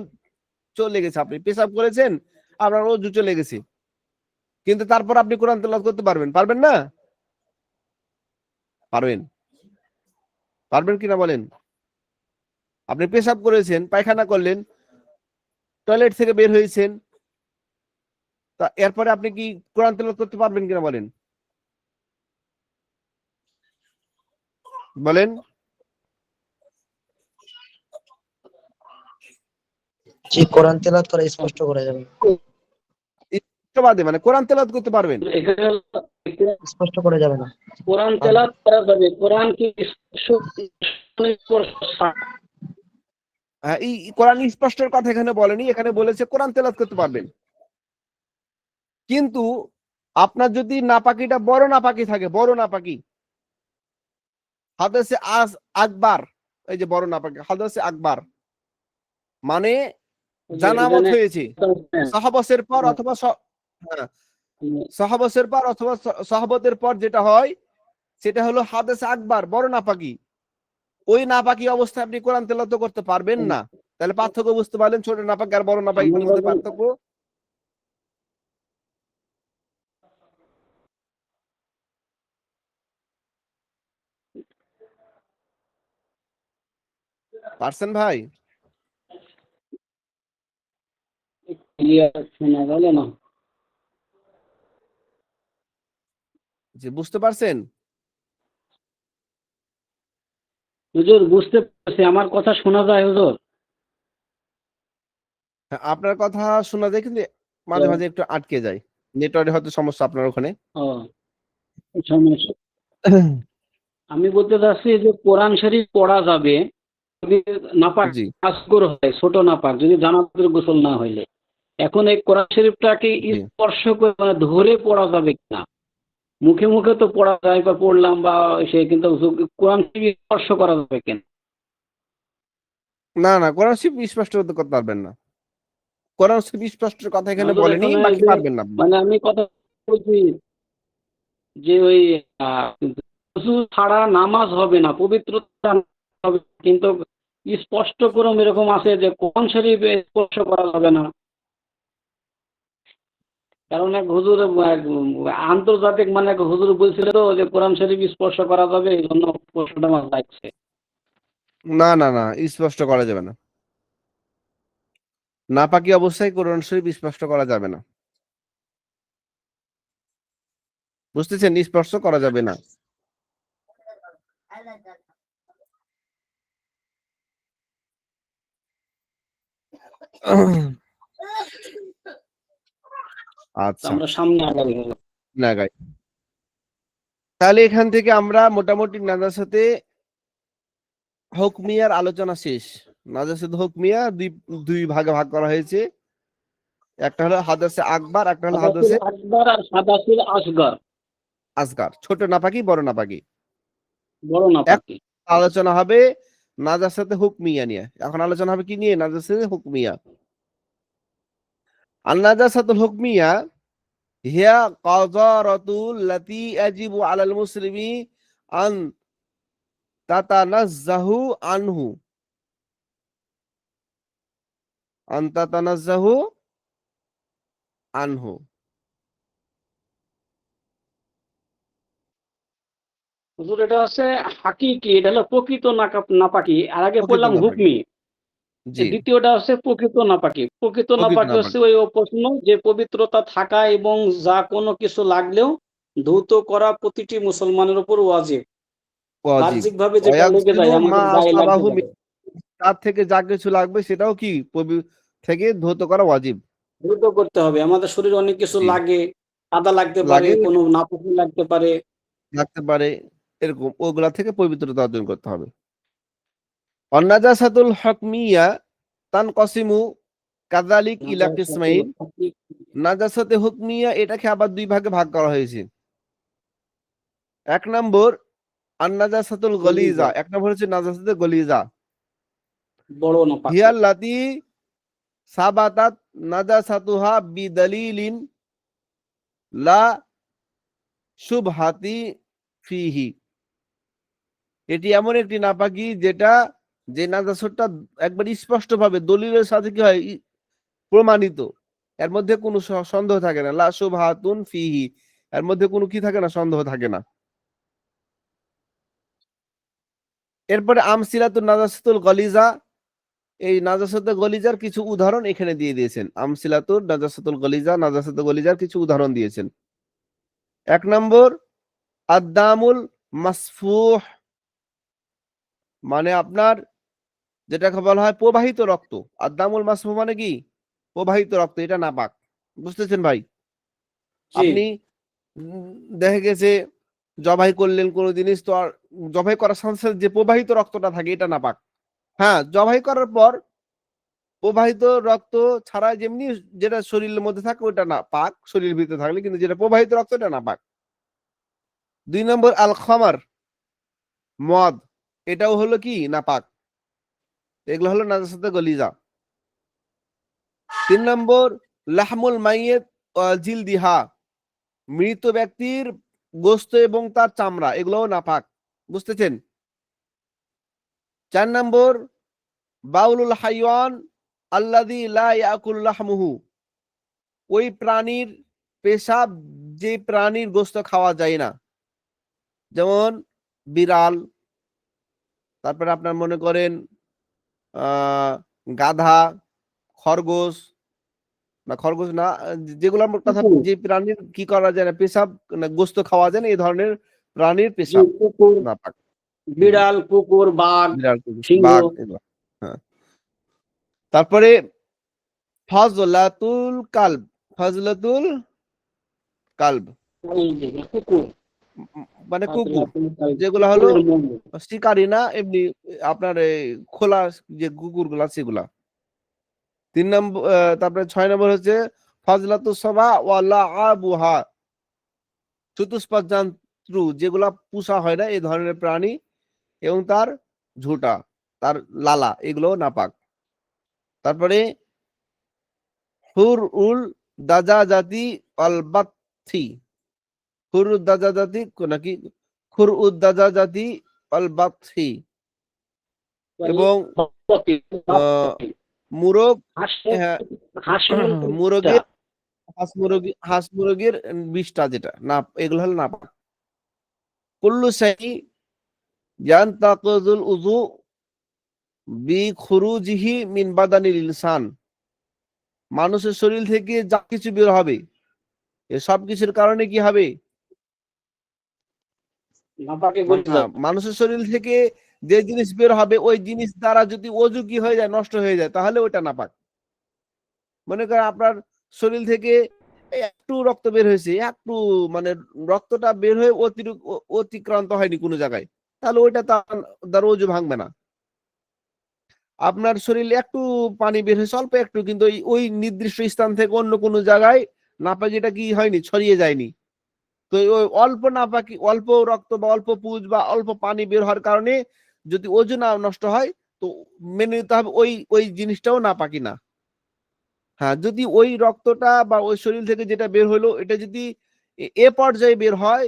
চলে গেছে, আপনি পেশাব করেছেন, আপনার অজু চলে গেছে, কিন্তু তারপর আপনি কোরআন তেলাওয়াত করতে পারবেন। পারবেন না? পারবেন। পারবেন কিনা বলেন? আপনি পেশাব করেছেন, পায়খানা করলেন, টয়লেট থেকে বের হয়েছেন, তা এরপরে আপনি কি কোরআন তেলাওয়াত করতে পারবেন কিনা বলেন? বলেন। জি, কোরআন তেলাওয়াত করা স্পষ্ট করা যাবে। বাদে মানে কোরআন তেলাওয়াত করতে পারবেন। এখানে স্পষ্ট করা যাবে না। কোরআন তেলাওয়াত করা যাবে, কোরআন কি হ্যাঁ, এই কোরআন স্পষ্টের কথা এখানে বলেনি, এখানে বলেছে কোরআন তেলাওয়াত করতে পারবেন। কিন্তু আপনার যদি নাপাকিটা বড় নাপাকি থাকে, বড় নাপাকি, হাদাসে আকবার, এই যে বড় নাপাকি হাদাসে আকবার, মানে জানামত হয়েছে সাহাবতের পর অথবা হ্যাঁ, সাহাবতের পর অথবা সাহাবতের পর যেটা হয় সেটা হলো হাদাসে আকবার, বড় নাপাকি। ওই নাপাকি অবস্থায় আপনি কোরআন তেলাওয়াত করতে পারবেন না। তাহলে পার্থক্য বুঝতে পারলেন, ছোট নাপাকি আর বড় নাপাকি মধ্যে পার্থক্য। পারছেন ভাই? শোনা গেল না। যে বুঝতে পারছেন? হুজুর বুঝতে পারছি, আমার কথা শোনা যায় হুজুর? হ্যাঁ, আপনার কথা শোনা যায়, কিন্তু মাঝে মাঝে একটু আটকে যায়। নেটওয়ার্কে হয়তো সমস্যা আপনার ওখানে। ও, সমস্যা। আমি বলতে চাচ্ছি যে কোরআন শরীফ পড়া যাবে যদি নাপাক জি। আসগর হয়, ছোট নাপাক, যদি জানাজার গোসল না হইলে। এখন এই কোরআন শরীফটাকে জি। স্পর্শ করে মানে ধরে পড়া যাবে কিনা? মুখে মুখে তো পড়া যায় বা পড়লাম বা সে, কিন্তু কোরআন শরীফ স্পর্শ করা যাবে কিনা? না না, কোরআন শরীফ স্পষ্ট করতে পারবেন না। কোরআন শরীফ স্পষ্টের কথা এখানে হুজুর, বলেনি, এখানে বাকি যে পারবেন না আপনি। মানে আমি কথা বলছি যে ওই ওযু ছাড়া নামাজ হবে না, পবিত্রতা হবে, কিন্তু স্পষ্ট করে এরকম আছে যে কোরআন শরীফ স্পর্শ করা যাবে না। কারণ এক হুজুর আন্তর্জাতিক মানে এক হুজুর বলছিল তো যে কোরআন শরীফ স্পর্শ করা যাবে, এই জন্য প্রশ্নটা আমার লাগছে। না না না, স্পষ্ট করা যাবে না। নাপাকি অবস্থায় কোরআন শরীফ স্পষ্ট করা যাবে না। বুঝতেছেন? স্পর্শ করা যাবে না। আচ্ছা, আমরা সামনে আগাবো। না গাই। তাহলে এখান থেকে আমরা মোটামুটি নাজাসাতে হুকমিয়ার আলোচনা শেষ। নাজাসাত হুকমিয়া দুই ভাগে ভাগ করা হয়েছে। একটা হলো হাদাসে আকবার, একটা হলো হাদাসিল হাদাসে আকবার আর হাদাসিল আসগর, আসগার, ছোট নাপাকি বড় নাপাকি। বড় নাপাকি। আলোচনা হবে নাজাসাতে হুকমিয়া নিয়ে। এখন আলোচনা হবে কি নিয়ে? নাজাসাতে হুকমিয়া। আল নাজাসাতুল হুকমিয়া হিয়া কাযারাতুল লাতী ইয়াজিবু আলাল মুসলিমি আন তাতানাজ্জাহু আনহু, আন তাতানাজ্জাহু আনহু। হুজুর, এটা হচ্ছে হাকিকি, এটা হলো প্রকৃত নাপাকি। আর আগে প্রকৃত বললাম নাপাকি। হুকমি, জি, দ্বিতীয়টা হচ্ছে প্রকৃত নাপাকি। প্রকৃত প্রকৃত নাপাকি নাপাকি। হচ্ছে ওই প্রশ্ন যে পবিত্রতা থাকা এবং যা কোনো কিছু লাগলেও ধৌত করা প্রতিটি মুসলমানের উপর ওয়াজিব। ওয়াজিব। বাহ্যিকভাবে যেটা লেগে ওয়াগসিলু যায় মা আমাদের গায়ে লাগতে আসাবাহু পারে। তার থেকে যা কিছু লাগবে সেটাও কি থেকে ধৌত করা ওয়াজিব। দ্রুত করতে হবে, আমাদের শরীরে অনেক কিছু জি। লাগে, কাদা লাগতে পারে, লাগে, কোনো নাপাকি লাগতে পারে। লাগতে পারে, এরকম ওগুলা থেকে পবিত্রতা অর্জন করতে হবে। অন্নাজাসাতুল হকমিয়া তানকাসিমু কাযালিক ইলা কিসমাইন। নাজাসাতে হুকমিয়া এটাকে আবার দুই ভাগে ভাগ করা হয়েছে। এক নম্বর আন্নাজাসাতুল গলিজা, এক নম্বর হচ্ছে নাজাসাতে গলিজা। বড় নাপাকি। হিয়াল্লাতি সাবাতাত নাজাসাতুহা বিদালিলিন লা শুবহাতি ফিহি। এটি এমন একটি নাপাকি যেটা যে নাজাসতটা একবার স্পষ্টভাবে দলিলের সাথে কি হয় প্রমাণিত, এর মধ্যে কোনো সন্দেহ থাকে না। লা শুবহাতুন ফিহি, এর মধ্যে কোনো কি থাকে না, সন্দেহ থাকে না। এরপরে আমসিলাতুন নাজাসাতুল গলিজা, এই নাজাসাতুল গলিজার কিছু উদাহরণ এখানে দিয়ে দিয়েছেন। আমসিলাতুল নাজাসাতুল গলিজা, নাজাসাতুল গলিজার কিছু উদাহরণ দিয়েছেন। এক নম্বর আদ্দামুল মাসফুহ, মানে আপনার যেটাকে বলা হয় প্রবাহিত রক্ত। আদ্দামুল মাসফুহ মানে কি প্রবাহিত রক্ত, এটা নাপাক। বুঝতেছেন ভাই? আপনি দেখা গেছে জবাই করলেন কোনো জিনিস, তো আর জবাই করার সাথে সাথে যে প্রবাহিত রক্তটা থাকে এটা নাপাক। হ্যাঁ, জবাই করার পর প্রবাহিত রক্ত ছাড়া যেমনি যেটা শরীরের মধ্যে থাকে ওটা না পাক, শরীরের ভিতরে থাকলে, কিন্তু যেটা প্রবাহিত রক্ত এটা না পাক। 2 নম্বর আল খামার, মদ, এটাও হলো কি না পাক। এগুলো হলো নাজাসাতে গলিজা। 3 নম্বর লাহমুল মাইয়িত ওয়া জিলদিহা, মৃত ব্যক্তির গোশত এবং তার চামড়া, এগুলোও নাপাক। বুঝতেছেন? 4 নম্বর বাউলুল হাইওয়ান আল্লাযী লা ইয়াকুল লাহমুহু, ওই প্রাণীর পেশাব যে প্রাণীর গোশত খাওয়া যায় না, যেমন বিড়াল, তারপরে আপনার মনে করেন গাধা, খরগোশ খরগোশ না, যেগুলোর কথা, কুকুর। যে প্রাণীর কি করা যায় না, পেশাব না গোশত খাওয়া যায় না, এই ধরনের প্রাণীর যে পেশাব কুকুর, নাপাক। বিড়াল, কুকুর, বাঘ, বিড়াল, কুকুর, সিংহ। বাঘ, এগুলো। হ্যাঁ। তারপরে ফজলাতুল কালব, ফজলাতুল কালব কুকুর, মানে কুকুর, যেগুলা হলো শিকারি না, এমনি আপনার এই খোলা যে কুকুর গুলা সেগুলা। 3 নম্বর, তারপরে 6 নম্বর হচ্ছে ফাজলাতুস সাবা ওয়া লাআবুহা, চতুষ্পাদ জন্তু যেগুলা পুষা হয় না, এই ধরনের প্রাণী এবং তার ঝুঁটা, তার লালা, এগুলো নাপাক। তারপরে হুর উল দাজাজাতি আল বাথি, হুর উদ দাজাজাতি নাকি খুর উদ দাজাজাতি আল বাথি, এবং মুরগ, হ্যাঁ, মুরগের হাঁস মুরগির বিষটা যেটা না, এগুলো হলো নাপাক। কুল্লু শাই ইয়ানতাকিযুল উযু বিখুরুজিহি মিন বাদানিল ইনসান, মানুষের শরীর থেকে যা কিছু বের হবে এ সব কিছুর কারণে কি হবে, মানুষের শরীর থেকে যে জিনিস বের হবে ওই জিনিস দ্বারা যদি অজু কি হয়ে যায়, নষ্ট হয়ে যায়, তাহলে ওটা নাপাক। মনে করেন আপনার শরীর থেকে একটু রক্ত বের হয়েছে, একটু মানে রক্তটা বের হয়ে অতিক্রান্ত হয়নি কোনো জায়গায়, তাহলে ওইটা তার দ্বারা অজু ভাঙবে না। আপনার শরীরে একটু পানি বের হয়েছে, অল্প একটু, কিন্তু ওই নির্দিষ্ট স্থান থেকে অন্য কোনো জায়গায় নাপাকি যেটা কি হয়নি, ছড়িয়ে যায়নি, তো ওই অল্প নাপাকি, অল্প রক্ত বা অল্প পুজ বা অল্প পানি বের হওয়ার কারণে যদি ওজু না নষ্ট হয়, তো মেনে নিতে হবে ওই ওই জিনিসটাও নাপাকি না। হ্যাঁ, যদি ওই রক্তটা বা ওই শরীর থেকে যেটা বের হলো এটা যদি এ পর্যায়ে বের হয়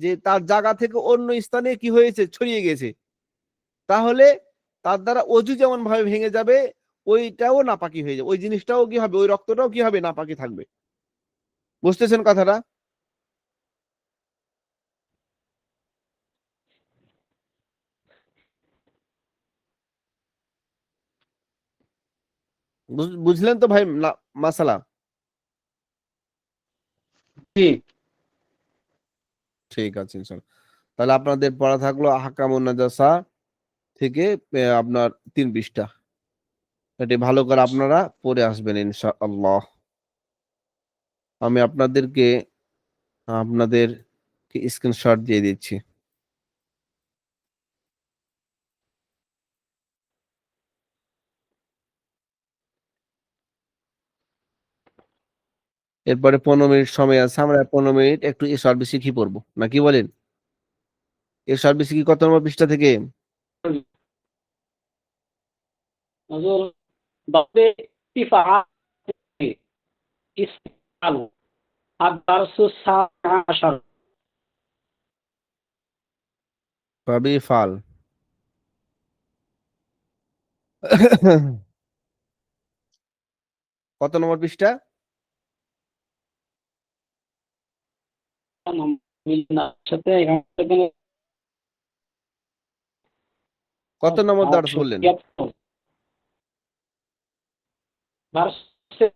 যে তার জায়গা থেকে অন্য স্থানে কি হয়েছে, ছড়িয়ে গেছে, তাহলে তার দ্বারা অজু যেমন ভাবে ভেঙে যাবে, ওইটাও নাপাকি হয়ে যাবে, ওই জিনিসটাও কি হবে, ওই রক্তটাও কি হবে, নাপাকি থাকবে। বুঝতেছেন কথাটা? বুঝলেন তো ভাই মাসালা? ঠিক আছে ইনশাআল্লাহ। তাহলে আপনাদের পড়া থাকলো আহকামুন নাজাসা থেকে আপনার 3 পৃষ্ঠা। এটি ভালো করে আপনারা পড়ে আসবেন ইনশাআল্লাহ। আমি আপনাদেরকে স্ক্রিনশট দিয়ে দিচ্ছি। এরপরে 15 মিনিট সময় আছে। আমরা 15 মিনিট একটু এসআরবি শিখি পড়বো। না কি বলেন? এসআরবি শিখি কত নম্বর পৃষ্ঠা থেকে? হুজুর বাবে ইস্তিফাল ইস্তিফাল আদ-দারসু সাবি'আশার। বাবে ফাল। কত নম্বর পৃষ্ঠা? সাথে এখানে কত নম্বর দার্স বললেন? দারসে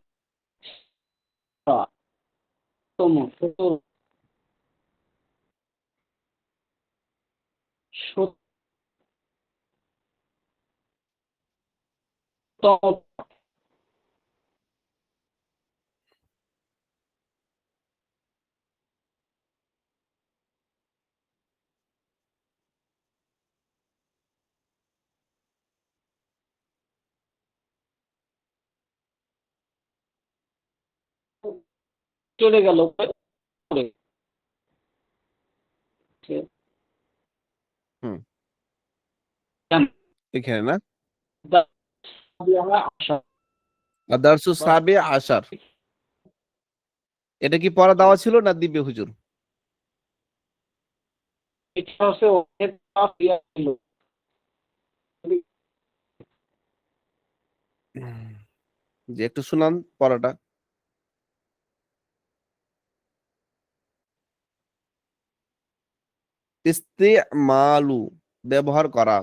চলে গেল। হুম। কেন? এখানে না? আশা। আদারসু সাবে আশার। এটা কি পড়া দেওয়া ছিল না দিবে হুজুর? এটা হচ্ছে অনেক ইয়া ছিল। যে একটু শুনান পড়াটা। ইস্তিমালু ব্যবহার করা।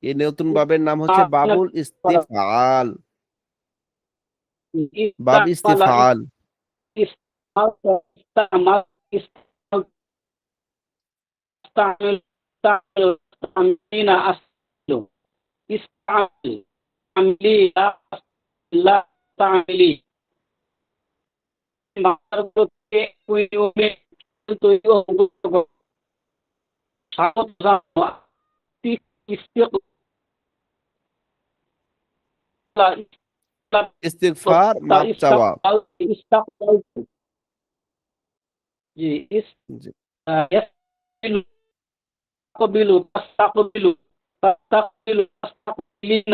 এই নতুন বাবের নাম হচ্ছে বাবুল ইস্তিফাল। বাব ইস্তিফাল। ইস্তিগফার মাপ চাওয়া। জি জি। تستقبل تستقبل تستقبل تستقبلين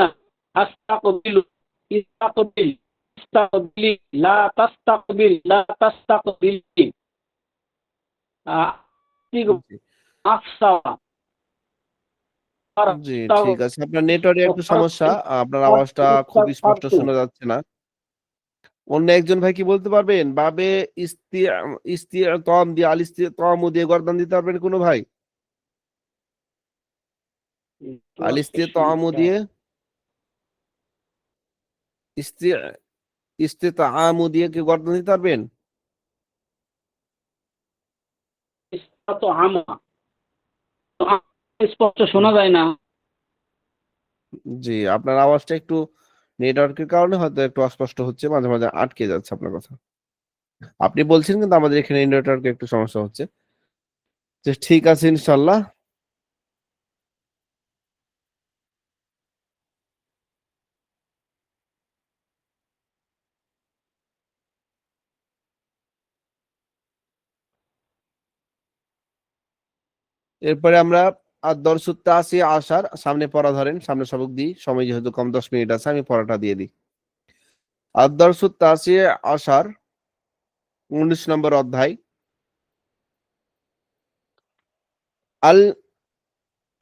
أستقبل استقبل استقبلي لا تستقبل لا تستقبلي أفسا জি ঠিক আছে। আপনার নেটওয়ার্কে একটু সমস্যা। আপনার আওয়াজটা খুব স্পষ্ট শোনা যাচ্ছে না। অন্য একজন ভাই কি বলতে পারবেন? বাবে ইস্তিতম দিয়ে আল ইস্তিতম দিয়ে গর্দান দিতে পারবেন কোনো ভাই? আল ইস্তিতম দিয়ে ইস্তিতাম দিয়ে কি গর্দান দিতে পারবেন? তো আমা স্পষ্ট শোনা যায় না। জি, আপনার আওয়াজটা একটু নেটওয়ার্কের কারণে হয়তো একটু অস্পষ্ট হচ্ছে। মাঝে, মাঝে আটকে যাচ্ছে আপনার কথা। আপনি বলছেন কিন্তু আমাদের এখানে নেটওয়ার্কে একটু সমস্যা হচ্ছে। তো ঠিক আছে ইনশাআল্লাহ। এরপরে আমরা আদ-দরসুত তাসি আশার সামনে পড়া ধরেন। সামনে সবক দিই। সময় যেহেতু কম 10 মিনিট আছে আমি পড়াটা দিয়ে দিই। আদ-দরসুত তাসি আশার 19 নম্বর অধ্যায়। আল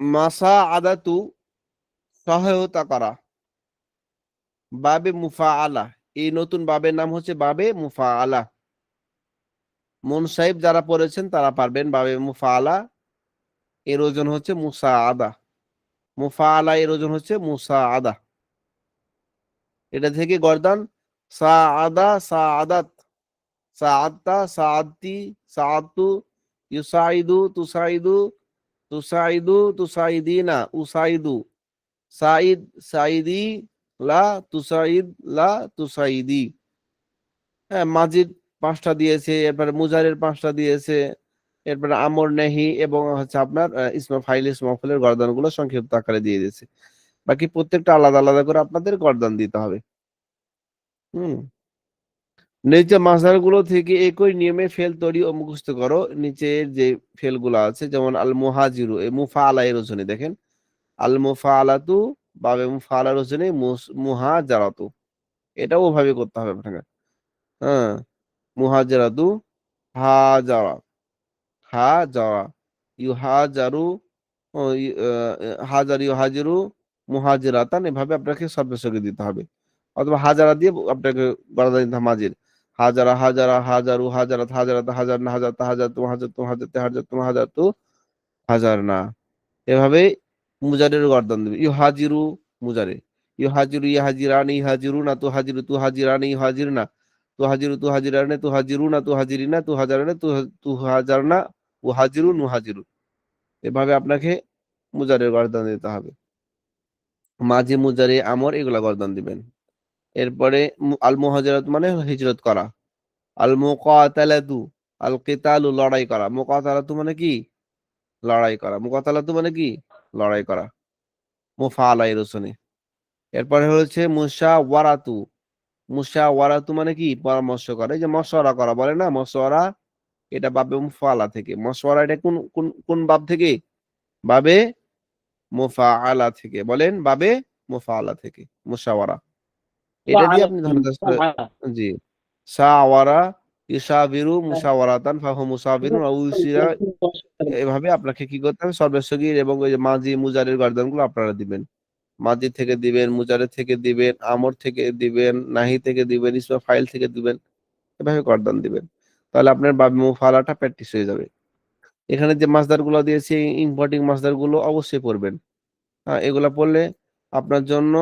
মাসাআদাতু সহায়তা করা। বাবে মুফাআলা। এই নতুন বাবের নাম হচ্ছে বাবে মুফাআলা। মুনসাইব যারা পড়েছেন তারা পারবেন বাবে মুফাআলা এর ওজন হচ্ছে মুসাআদা। মুফাআলা এর ওজন হচ্ছে মুসাআদা। এটা থেকে গর্দান সাআদা সাআদাত সাআদতা সাআদতি সাআদতু ইউসাইদু তুসাইদু তুসাইদু তুসাইদিনা, উসাইদু, সাইদ সাইদি, লা তুসাইদ লা তুসাইদি। হ্যাঁ, মাজিদ 5টা দিয়েছে, এরপরে মুজারের 5টা দিয়েছে, এরপরে আমর নেহি এবং হচ্ছে আপনার ইসমা ফাইল ইসমা মাফউলের গর্দানগুলো সংক্ষিপ্ত আকারে দিয়ে দিয়েছে। বাকি প্রত্যেকটা আলাদা আলাদা করে আপনাদের গর্দান দিতে হবে। হুম নিচে মাসদারগুলো থেকে একই নিয়মে ফেল তৈরি ও মুখস্থ করো। নিচের যে ফেলগুলো আছে যেমন আল মুহাজিরু, এই মুফাআলা এর ওজনে দেখেন, আল মুফাআলাতু বাবে মুফাআলার ওজনে মুহাজারাতু, এটাও ওভাবে করতে হবে আপনাকে। হ্যাঁ, মুহাজারাতু, হাজারা, হাজারা, ইউহাজারু, ও হাজার ইউহাজিরু, মুহাজিরাতান, এভাবে আপনাকে সর্বসঙ্গে দিতে হবে। অথবা হাজারা দিয়ে আপনাকে গড়া দিতে হবে মাজির। হাজারা হাজারা হাজারু হাজারাত হাজারাত হাজার না হাজার হাজার তু হাজার তু হাজার তে হাজার তু হাজার তু হাজার না, এভাবে মুজারের গর্দান দেবে। ইউহাজিরু মুজারে, ইউহাজিরু ইহাজিরানি ইহাজিরুনা, তু হাজিরু তু হাজিরানি ইহাজিরনা, তু হাজিরু তু হাজিরানে তু হাজিরুনা তু হাজিরিনা তু হাজারানে তু হাজারনা, উহাজিরু নুহাজিরু, এভাবে আপনাকে মুজারের গর্দান দিতে হবে। মাঝে মুজারে আমর এগুলা গর্দান দিবেন। এরপরে আল মুহাজিরাত মানে হিজরত করা, আল মুকাতালাতু, আল কিতালু লড়াই করা, মুকাতালাতু মানে কি লড়াই করা, মুকাতালাতু মানে কি লড়াই করা, মুফাআলা এর ওজনে। এরপরে হচ্ছে মুশাওয়ারাতু, মুশাওয়ারাতু মানে কি পরামর্শ করা, এই যে মশওয়ারা করা বলে না, মশওয়ারা, এটা বাবে মুফাআলা থেকে। মশওয়ারা এটা কোন কোন কোন বাব থেকে? বাবে মুফাআলা থেকে। বলেন, বাবে মুফাআলা থেকে মুশাওয়ারা। এটা দিয়ে আপনি জি, শাওয়ারা ইউশাবিরু মুশাওয়ারাতান ফাহু মুসাবিরুন আও ইউশিরা, এভাবে আপনাকে কি করতে হবে, সর্বসগীর এবং ওই যে মাজি মুজারের গর্দানগুলো আপনারা দিবেন। মাজি থেকে দিবেন, মুজারের থেকে দিবেন, আমর থেকে দিবেন, নাহি থেকে দিবেন, ইসমা ফাইল থেকে দিবেন, এভাবে গর্দান দিবেন। তাহলে আপনার বাবে মুফাআলাটা প্র্যাকটিস হয়ে যাবে। এখানে যে মাসদারগুলো দিয়েছি, ইম্পর্টিং মাসদারগুলো অবশ্যই পড়বেন। এগুলা পড়লে আপনার জন্য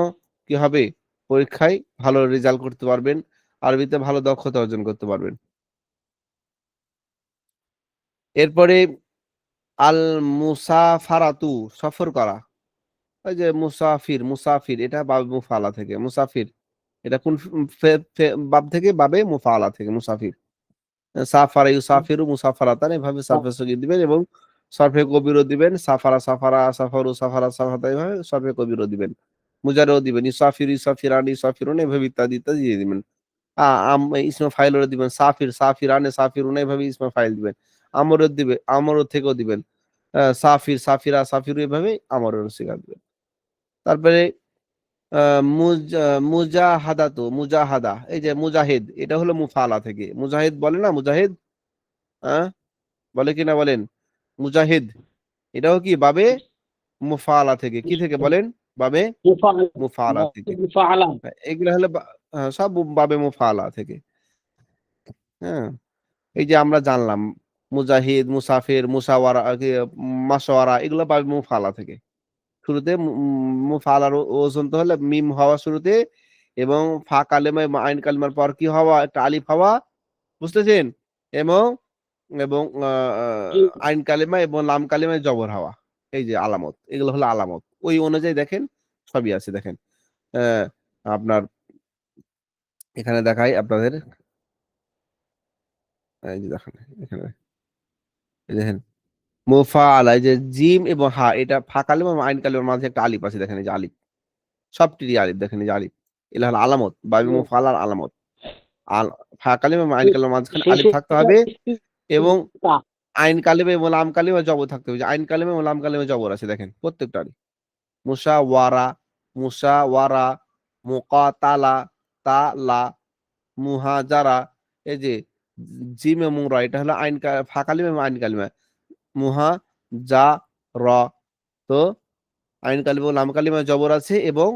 কি হবে, পরীক্ষায় ভালো রেজাল্ট করতে পারবেন, আরবিতে ভালো দক্ষতা অর্জন করতে পারবেন। এরপরে আল মুসাফারাতু, সফর করা, ওই যে মুসাফির, মুসাফির এটা বাবে মুফাআলা থেকে। মুসাফির এটা কোন বাব থেকে? বাবে মুফাআলা থেকে মুসাফির। সাফারা ইউসাফিরু মুসাফারাতান, এভাবে সারফে সগীর দিবেন এবং সরফে কবিরও দিবেন। সাফারা সাফারা, সাফারু সাফারা সাফাতা, এভাবে সরফে কবিরও দিবেন, মুজারেও দিবেন। ইউসাফির ইউসাফিরান ইউসাফিরুন, এভাবে ইত্যাদি ইত্যাদি দিয়ে দিবেন। ইসমা ফাইলেরও দিবেন, সাফির সাফিরানে সাফিরুন, এভাবে ইসমা ফাইল দিবেন। আমরের দিবে, আমরের থেকেও দিবেন। সাফির সাফিরা সাফিরু, এভাবে আমরের সিগা দিবেন। তারপরে মুজাহাদাতু, মুজাহাদা, এই যে মুজাহিদ, এটা হলো মুফাআলা থেকে। মুজাহিদ বলে না, মুজাহিদ, হ্যাঁ বলে কিনা বলেন, মুজাহিদ এটাও কি বাবে মুফাআলা থেকে। কি থেকে বলেন? বাবে মুফাআলা থেকে। এগুলো হলো সব বাবে মুফাআলা থেকে। হ্যাঁ, এই যে আমরা জানলাম মুজাহিদ, মুসাফির, মুসাওয়ারা, মাশওয়ারা, এগুলো বাবে মুফাআলা থেকে। শুরুতে মুফাআলার ওজন তো হলে মিম হওয়া শুরুতে, এবং ফা কালেমা আইন কালিমার পর কি হওয়া, একটা আলিফ হওয়া, বুঝতেছেন? এবং এবং আইন কালিমা এবং লাম কালিমায় জবর হওয়া, এই যে আলামত, এগুলো হলো আলামত। ওই অনুযায়ী দেখেন সবই আছে। দেখেন আপনার এখানে দেখাই আপনাদের, এই যে দেখেন এখানে, এই দেখেন মুফাআলা, এই যে জিম এবং হা, এটা ফা কালিমা এবং আইন কালিমার মাঝে একটা আলিফ আছে, দেখেন এই যে আলিফ, সবটিরই আলিফ, দেখেন এই যে আলিফ, এগুলো হলো আলামত, বাবে মুফাআলার আলামত। ফা কালিমা এবং আইন কালিমার মাঝখানে আলিফ থাকতে হবে, এবং আইন কালিমা এবং লাম কালিমা জবর থাকতে হবে। আইন কালিমা এবং লাম কালিমা জবর আছে, দেখেন প্রত্যেকটারই। মুশাওয়ারা, মুশাওয়ারা, মুকাতালা, তালা, মুহাজারা, এই যে জিম এবং রা, এটা হলো আইন ফা কালিমা এবং আইন কালিমা। মুহাজারা, তো আইন কালিমা এবং লাম কালিমা জবর আছে, এবং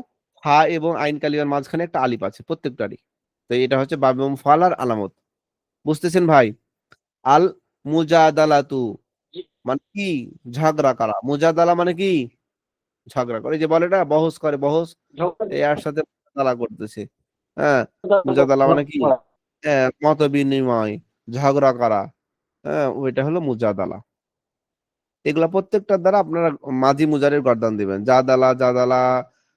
ফা এবং আইন কালিমার মাঝখানে একটা আলিফ আছে প্রত্যেকটারই। তো এটা হচ্ছে বাবে মুফাআলার আলামত। বুঝতেছেন ভাই? আল মুজাদালাতু মানে কি? ঝগড়া করা। মুজাদালা মানে কি? ঝগড়া করে, যে বলে না বহস করে, বহস, এর সাথে মুজাদালা করতেছে। হ্যাঁ, মুজাদালা মানে কি? মত বিনিময়, ঝগড়া করা। হ্যাঁ, ওইটা হলো মুজাদালা। এগুলা প্রত্যেকটার দ্বারা আপনারা মাঝি মুজারের গর্দান দিবেন। জাদালা জাদালা,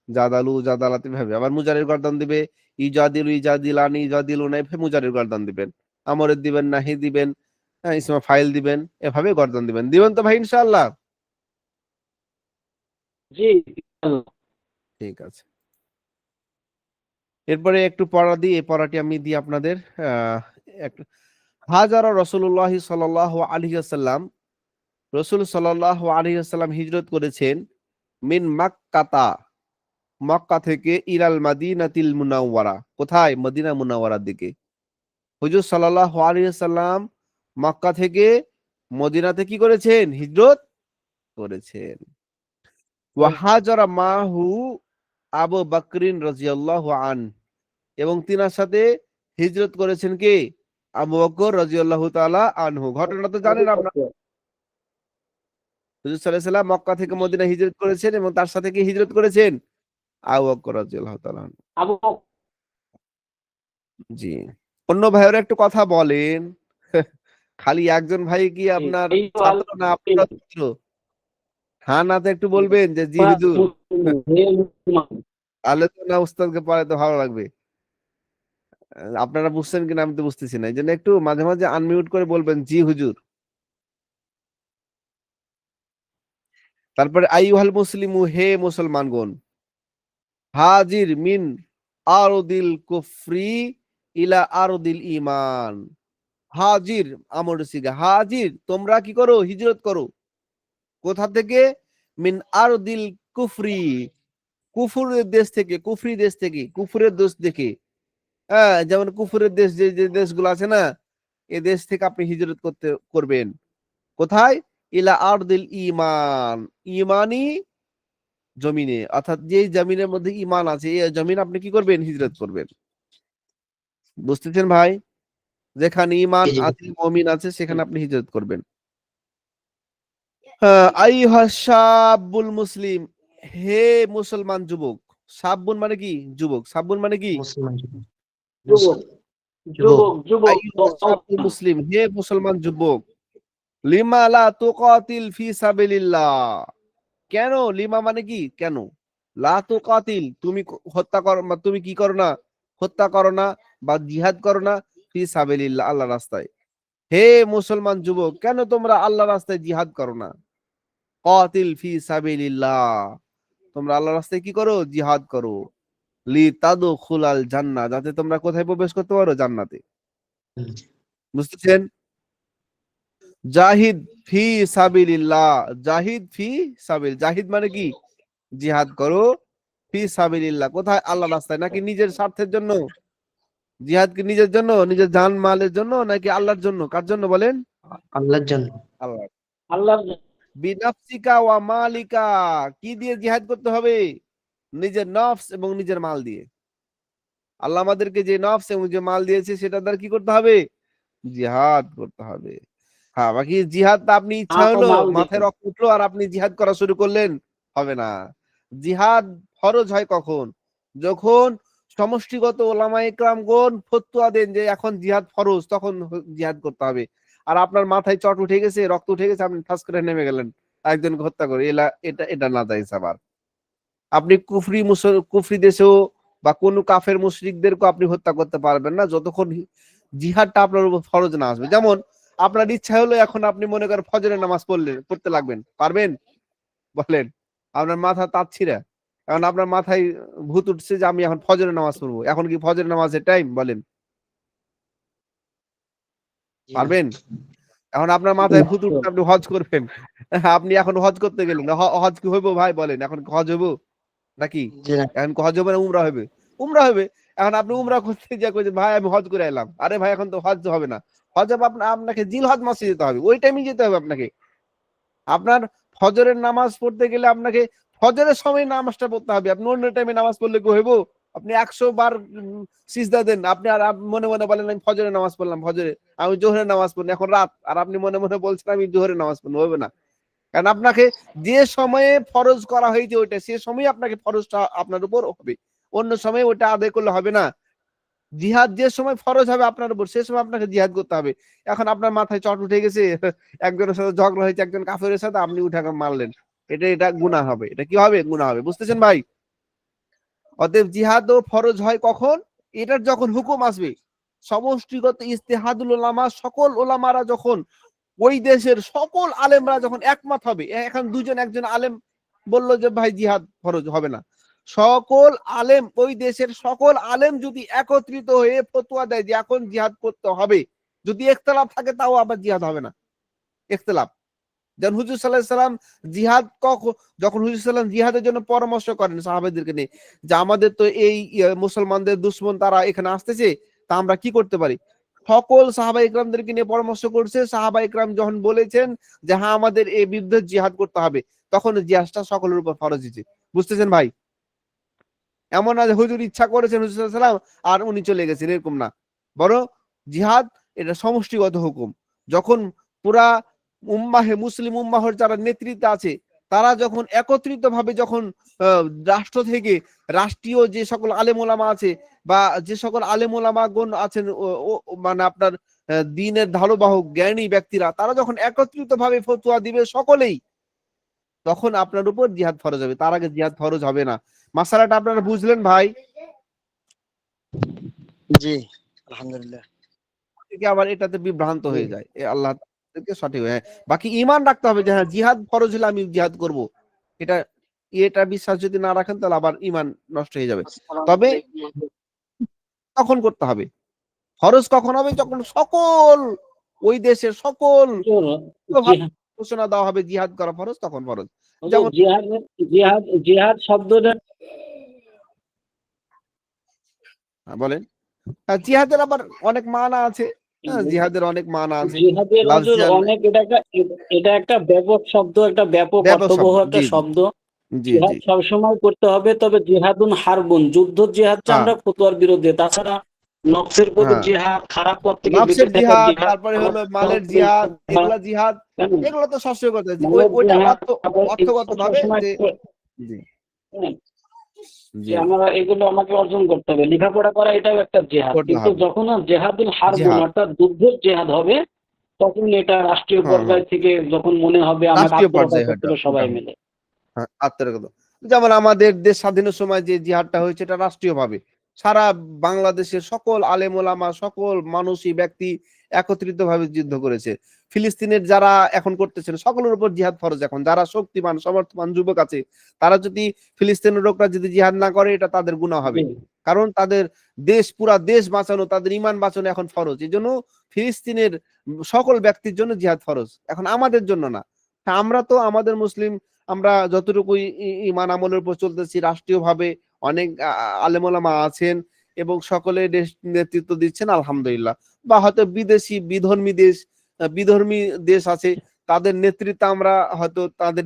জাদালু জাদালাত এভাবে। আবার মুজারের গর্দান দিবে ইজাদিলু ইজাদিলানি ইজাদিলুনা, এভাবে মুজারের গর্দান দিবেন। আমরের দিবেন, নাহি দিবেন, ইসমা ফাইল দিবেন, এভাবে গর্দান দিবেন। দিবেন তো ভাই ইনশাআল্লাহ? জি। ঠিক আছে। এরপরে একটু পড়া দিই, এই পড়াটি আমি দিই আপনাদের। হাজারা রাসূলুল্লাহ সাল্লাল্লাহু আলাইহি ওয়াসাল্লাম, রাসূল সাল্লাল্লাহু আলাইহি ওয়াসাল্লাম হিজরত করেছেন মিন মাক্কাতা, মক্কা থেকে, ইলাল মাদিনাতিল মুনাওয়ারা, কোথায়? মদিনা মুনাওয়ারার দিকে। হুজুর সাল্লাল্লাহু আলাইহি ওয়াসাল্লাম মক্কা থেকে মদিনাতে কি করেছেন? হিজরত করেছেন। ওয়া হাজারা মাহু আবু বকরিন রাদিয়াল্লাহু আন, এবং তিনার সাথে হিজরত করেছেন কে? আবু বকর রাদিয়াল্লাহু তাআলা আনহু। ঘটনা তো জানেন আপনারা। হুজুর সাল্লাল্লাহু আলাইহি ওয়াসাল্লাম মক্কা থেকে মদিনা হিজরত করেছেন এবং তার সাথে কি হিজরত করেছেন? আবু বকর রাদিয়াল্লাহু তাআলা আনহু। আবু জি। অন্য ভাইয়েরা একটু কথা বলেন। খালি একজন ভাই কি আপনার এই তো ছাত্র না আপনারা ছাত্র? হ্যাঁ না তো একটু বলবেন যে জি হুজুর। তাহলে তো না উস্তাদকে পড়াতে ভালো লাগবে। আপনারা বুঝছেন কিনা আমি তো বুঝতেছি না। এইজন্য একটু মাঝে মাঝে আনমিউট করে বলবেন জি হুজুর। তারপরে আইয়ুহাল মুসলিমু, হে মুসলমানগণ, হাজির মিন আরদিল কুফরি ইলা আরদিল ঈমান। হাজির আমর সিগা, হাজির তোমরা কি করো? হিজরত করো। কোথা থেকে? মিন আরদিল কুফরি, কুফরের দেশ থেকে, কুফরি দেশ থেকে, কুফরের দেশ থেকে। হ্যাঁ, যেমন কুফরের দেশ যে যে দেশগুলো আছে না, এই দেশ থেকে আপনি হিজরত করবেন। কোথায়? ইলা আরদিল ঈমান, ঈমানি জমিনে, অর্থাৎ যে জমিনের মধ্যে ঈমান আছে এই জমিন আপনি কি করবেন? হিজরত করবেন। বুঝতেছেন ভাই? যেখানে ঈমান জি। আছে, মুমিন আছে, সেখানে আপনি হিজরত করবেন। আইয়ুহাশ শাবুল মুসলিম, হে মুসলমান যুবক। শাবুন মানে কি? যুবক। শাবুন মানে কি? মুসলমান যুবক, যুবক, যুবক। আইয়ুহাশ শাবুল মুসলিম, হে মুসলমান যুবক। লিমা লা তুকাতিল ফি সাবিলিল্লাহ, কেন? লিমা মানে কি? কেন? লা তুকাতিল, তুমি হত্যা করো, তুমি কি করো না? হত্যা করো না বা জিহাদ করো না, ফি সাবিলিল্লাহ, আল্লাহর রাস্তায়। হে মুসলমান যুবক, কেন তোমরা আল্লাহর রাস্তায় জিহাদ করো না? কাতিল ফি সাবিলিল্লাহ, তোমরা আল্লাহর রাস্তায় কি করো? জিহাদ করো। লি তাদখুলাল জান্নাহ, যাতে তোমরা কোথায় প্রবেশ করতে পারো? জান্নাতে। বুঝতেছেন? জাহিদ ফি সাবিলিল্লাহ, জাহিদ ফি সাবিল, জাহিদ মানে কি? জিহাদ করো। ফি সাবিলিল্লাহ, কোথায়? আল্লাহর রাস্তায়। নাকি নিজের স্বার্থের জন্য? জিহাদ কি নিজের জন্য, নিজের জান মালের জন্য, নাকি আল্লাহর জন্য? কার জন্য বলেন? আল্লাহর জন্য। আল্লাহ। আল্লাহ। বিনাফসিকা ওয়া মালিকা, কি দিয়ে জিহাদ করতে হবে? নিজের নফস এবং নিজের মাল দিয়ে। আল্লাহ আমাদেরকে যে নফস এবং যে মাল দিয়েছে সেটা দ্বারা কি করতে হবে? জিহাদ করতে হবে। হ্যাঁ, বাকি জিহাদ আপনি ইচ্ছা হলো, মাথায় রক্ত উঠলো আর আপনি জিহাদ করা শুরু করলেন, হবে না। জিহাদ ফরজ হয় কখন? যখন সমষ্টিগত ওলামায়ে কেরামগণ ফতোয়া দেন যে এখন জিহাদ ফরজ, তখন জিহাদ করতে হবে। আর আপনার মাথায় চট উঠে গেছে, রক্ত উঠে গেছে, আপনি ঠাস করে নেমে গেলেন একজনকে হত্যা করে, এটা না যাইছে। আবার আপনি কুফরি দেশেও বা কোন কাফের মুশরিকদেরকে আপনি হত্যা করতে পারবেন না যতক্ষণ জিহাদটা আপনার উপর ফরজ না আসবে। যেমন আপনার ইচ্ছা হলো এখন আপনি মনে করেন ফজরের নামাজ পড়তে লাগবেন, পারবেন? বলেন। আপনার মাথা তাচ্ছিরা, এখন আপনার মাথায় ভূত উঠছে যে আমি এখন ফজরের নামাজ পড়বো, এখন কি ফজরের নামাজের টাইম? বলেন, পারবেন? এখন আপনার মাথায় ভূত উঠছে আপনি হজ করবেন, আপনি এখন হজ করতে গেলেন, হজ কি হইব ভাই? বলেন, এখন হজ হইব নাকি? এখন হজ হবে না উমরা হবে? উমরা হবে। এখন আপনি উমরা করতে গিয়ে কইছেন ভাই আমি হজ করে এলাম। আরে ভাই এখন তো হজ হবে না, হজ হবে আপনাকে জিলহজ মাসে যেতে হবে, ওই টাইমে যেতে হবে আপনাকে। আপনার ফজরের নামাজ পড়তে গেলে আপনাকে ফজরের সময় নামাজটা পড়তে হবে। আপনি অন্য টাইমে নামাজ পড়লে কি হইব? আপনি 100 বার সিজদা দেন, আপনি আর মনে মনে বলেন আমি ফজরের নামাজ পড়লাম, ফজরে আমি জোহরের নামাজ পড়ি, এখন রাত, আর আপনি মনে মনে বলছেন আমি জোহরের নামাজ পড়বো, হবে না। কারণ আপনাকে যে সময়ে ফরজ করা হয়েছে ওইটা, সে সময় আপনাকে ফরজটা আপনার উপর হবে, অন্য সময় ওইটা আদায় করলে হবে না। জিহাদ যে সময় ফরজ হবে আপনার উপর, সে সময় আপনাকে জিহাদ করতে হবে। এখন আপনার মাথায় চট উঠে গেছে, একজনের সাথে ঝগড়া হয়েছে একজন কাফেরের সাথে, আপনি উঠে মারলেন, এটা গুনাহ হবে। এটা কি হবে? গুনাহ হবে। বুঝতেছেন ভাই? অতএব জিহাদ ও ফরজ হয় কখন? এটার যখন হুকুম আসবে, সমষ্টিগত ইস্তেহাদুল উলামা, সকল ওলামারা যখন, ওই দেশের সকল আলেমরা যখন একমত হবে, এখন একজন আলেম বলল যে ভাই জিহাদ ফরজ হবে না, সকল আলেম, ওই দেশের সকল আলেম যদি একত্রিত হয়ে ফতোয়া দেয় যে এখন জিহাদ করতে হবে, যদি ইখতিলাফ থাকে তাও আবার জিহাদ হবে না। ইখতিলাফ, যেমন হুজুর সাল্লাল্লাহু আলাইহি সাল্লাম জিহাদ যখন হুজুর সাল্লাম জিহাদের জন্য পরামর্শ করেন সাহাবাদেরকে নিয়ে, যে আমাদের তো এই মুসলমানদের দুশমন তারা এখানে আসতেছে, তা আমরা কি করতে পারি, সকল সাহাবা ইকরামদেরকে নিয়ে পরামর্শ করছে। সাহাবা ইকরাম যখন বলেছেন যে হ্যাঁ আমাদের এই বিরুদ্ধে জিহাদ করতে হবে, তখন জিহাদটা সকলের উপর ফরজ হয়েছে। বুঝতেছেন ভাই? এমন না যে হুজুর ইচ্ছা করেছেন হুজুর সাল্লাল্লাহু আলাইহি সাল্লাম আর উনি চলে গেছেন, এরকম না। বড় জিহাদ এটা সমষ্টিগত হুকুম। যখন পুরা মুসলিম উম্মাহর যারা নেতৃত্বে আছে, তারা যখন একত্রিত ভাবে যখন রাষ্ট্র থেকে, রাষ্ট্রীয় যে সকল আলেম ওলামা আছে বা যে সকল আলেম ওলামাগণ আছেন, মানে আপনার দ্বীনের ধারবাহক জ্ঞানী ব্যক্তিরা, তারা যখন একত্রিত ভাবে ফতোয়া দিবে সকলেই, তখন আপনার উপর জিহাদ ফরজ হবে। তার আগে জিহাদ ফরজ হবে না। মাসালাটা আপনারা বুঝলেন ভাই? জি, আলহামদুলিল্লাহ। আবার এটাতে বিভ্রান্ত হয়ে যায়, আল্লাহ সঠিক হয়ে। বাকি ঈমান রাখতে হবে যে হ্যাঁ জিহাদ ফরজ হলে আমি জিহাদ করব, এটা এটা বিশ্বাস যদি না রাখেন তাহলে আবার ঈমান নষ্ট হয়ে যাবে। তবে তখন করতে হবে। ফরজ কখন হবে? যখন সকল ওই দেশের সকল ঘোষণা দেওয়া হবে জিহাদ করা ফরজ, তখন ফরজ। যেমন জিহাদ শব্দটা বলেন, জিহাদের আবার অনেক মানা আছে। জিহাদের অনেক মানা আছে। জিহাদের অনেক, এটা একটা ব্যাপক শব্দ, একটা ব্যাপক অর্থবহ একটা শব্দ। জিহাদ সবসময় করতে হবে, তবে জিহাদুন হারবুন, যুদ্ধ জিহাদটা আমরা ফতোয়ার বিরুদ্ধে। তাছাড়া নফসের প্রতি জিহাদ, খারাপ পথ থেকে বেঁচে থাকার জিহাদ, তারপরে হলো মালের জিহাদ, এগুলা জিহাদ, এগুলো তো সবসময় করতে হবে। ওইটা অর্থগতভাবে যে আমরা এগুলো আমাকে অর্জন করতে হবে, লেখাপড়া করা এটাও একটা জিহাদ। কিন্তু যখন জিহাদুল হারবুন অর্থাৎ যুদ্ধের জিহাদ হবে, তখন এটা রাষ্ট্রীয় পর্যায় থেকে যখন মনে হবে আমাকে আত্মরক্ষা করতে হবে সবাই মিলে। আত্মরক্ষা, যেমন আমাদের দেশ স্বাধীনের সময় যে জিহাদটা হয়েছে, এটা রাষ্ট্রীয় ভাবে সারা বাংলাদেশের সকল আলেম ওলামা, সকল মানুষই ব্যক্তি একত্রিত ভাবে যুদ্ধ করেছে। ফিলিস্তিনের যারা এখন করতেছেন সকলের উপর জিহাদ ফরজ। এখন যারা শক্তিমান সমর্থমান যুবক আছে, তারা যদি ফিলিস্তিনের লোকরা যদি জিহাদ না করে, এটা তাদের গুনাহ হবে। কারণ তাদের দেশ, পুরা দেশ বাঁচানো, তাদের ঈমান বাঁচানো এখন ফরজ। এই জন্য ফিলিস্তিনের সকল ব্যক্তির জন্য জিহাদ ফরজ, এখন আমাদের জন্য না। আমরা তো আমাদের মুসলিম, আমরা যতটুকু ঈমান আমলের উপর চলতেছি, রাষ্ট্রীয় ভাবে অনেক আলেম ওলামা আছেন এবং সকলে দেশ নেতৃত্ব দিচ্ছেন, আলহামদুলিল্লাহ। বা হয়তো বিদেশি বিধর্মী দেশ আছে, তাদের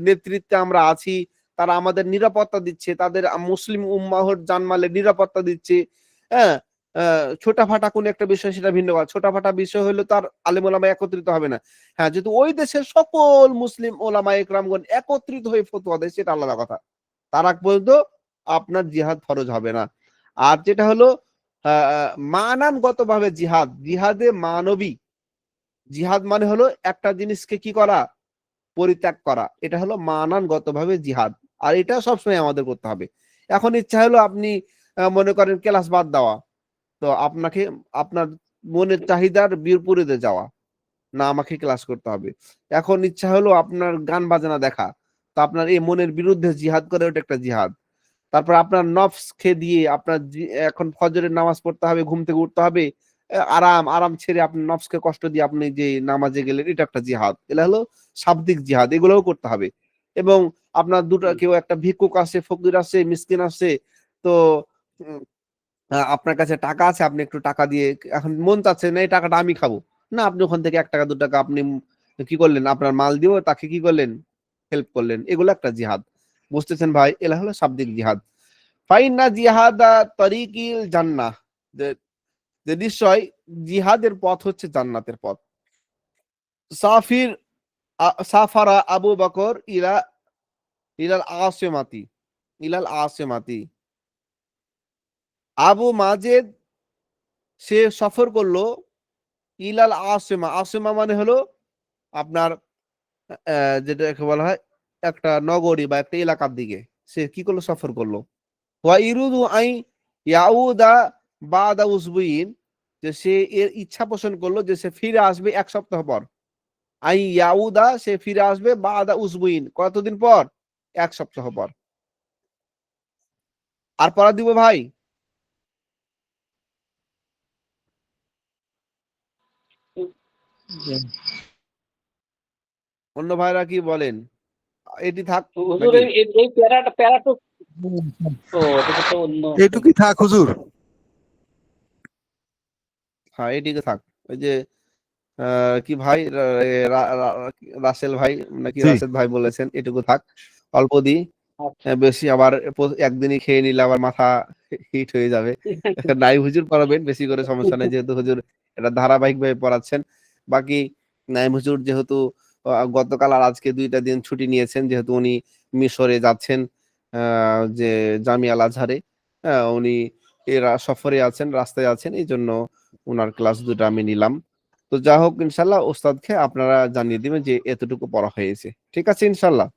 নেতৃত্বে আমরা আছি, তারা আমাদের নিরাপত্তা দিচ্ছে, তাদের মুসলিম উম্মাহর জানমালের নিরাপত্তা দিচ্ছে। হ্যাঁ, ছোটাফাটা কোন একটা বিষয় সেটা ভিন্ন কথা, ছোটাফাটা বিষয় হলে তার আলেম ওলামা একত্রিত হবে না। হ্যাঁ, যদি ওই দেশের সকল মুসলিম ওলামা একরামগণ একত্রিত হয়ে ফতোয়া দেয়, সেটা আলাদা কথা। তার আগ পর্যন্ত আপনার জিহাদ ফরজ হবে না। আর যেটা হলো মানানগত ভাবে জিহাদে মানবী জিহাদ মানে হলো একটা জিনিসকে কি করা, পরিত্যাগ করা, এটা হলো মানানগত ভাবে জিহাদ। আর এটা সবসময় আমাদের করতে হবে। এখন ইচ্ছা হলো আপনি মনে করেন ক্লাস বাদ দেওয়া, তো আপনাকে আপনার মনের চাহিদার বিপরীতে যাওয়া, না আমাকে ক্লাস করতে হবে। এখন ইচ্ছা হলো আপনার গান বাজনা দেখা, তো আপনার এই মনের বিরুদ্ধে জিহাদ করে, ওটা একটা জিহাদ। তারপর আপনার নফসকে দিয়ে আপনার এখন ফজরের নামাজ পড়তে হবে, ঘুম থেকে উঠতে হবে, আরাম ছেড়ে আপনি নফসকে কষ্ট দিয়ে আপনি যে নামাজে গেলেন, এটা একটা জিহাদ। এটা হলো শাব্দিক জিহাদ, এগুলোও করতে হবে। এবং আপনার কেউ একটা ভিক্ষুক আছে, ফকির আছে, মিসকিন আছে, তো আপনার কাছে টাকা আছে, আপনি একটু টাকা দিয়ে, এখন মন চাচ্ছে না এই টাকাটা আমি খাবো, না আপনি ওখান থেকে 1 টাকা 2 টাকা আপনি কি করলেন, আপনার মাল দিয়েও তাকে কি করলেন, হেল্প করলেন, এগুলো একটা জিহাদ। বুঝতেছেন ভাই? এলা হলো শাব্দিক জিহাদ। ফাইন্না জিহাদা তরিকিল জান্নাহ, যে নিশ্চয় জিহাদের পথ হচ্ছে জান্নাতের পথ। সাফারা আবু বকর ইলাল আসিমাতি, আবু মাজেদ সে সফর করলো ইলাল আসিমা, আসিমা মানে হলো আপনার যেটাকে বলা হয় একটা নগরী বা একটা এলাকার দিকে সে কি করলো, সফর করলো। ওয়া ইরুদু আই ইয়াউদা বাদা উসবুইন, যে সে এর ইচ্ছা পোষণ করলো যে সে ফিরে আসবে এক সপ্তাহ পর। আই ইয়াউদা, সে ফিরে আসবে বাদা উসবুইন, কতদিন পর? এক সপ্তাহ পর। আর পড়া দিব ভাই? অন্য ভাইরা কি বলেন? এটি থাক হুজুর নাকি? এই প্যারাটা ও এটা তো অন্য। এইটুকুই থাক হুজুর। হ্যাঁ এটিকে থাক। ওই যে কি ভাই রাসেল ভাই নাকি জি। রাশেদ ভাই বলেছেন এটুকু থাক, অল্প দি। আচ্ছা। বেশি আবার একদিনই খেয়ে নিলে আবার মাথা হিট হয়ে যাবে। নাই হুজুর পড়াবেন বেশি করে, সমস্যা নেই, যেহেতু হুজুর এটা ধারাবাহিক ভাবে পড়াচ্ছেন। বাকি নাইম হুজুর যেহেতু গতকাল আর আজকে 2টা দিন ছুটি নিয়েছেন, যেহেতু উনি মিশরে যাচ্ছেন, যে জামিয়াল আজহারে, উনি এরা সফরে আছেন, রাস্তায় আছেন, এই জন্য ওনার ক্লাস 2টা আমি নিলাম। তো যা হোক ইনশাল্লাহ ওস্তাদকে আপনারা জানিয়ে দিবেন যে এতটুকু পড়া হয়েছে, ঠিক আছে ইনশাল্লাহ।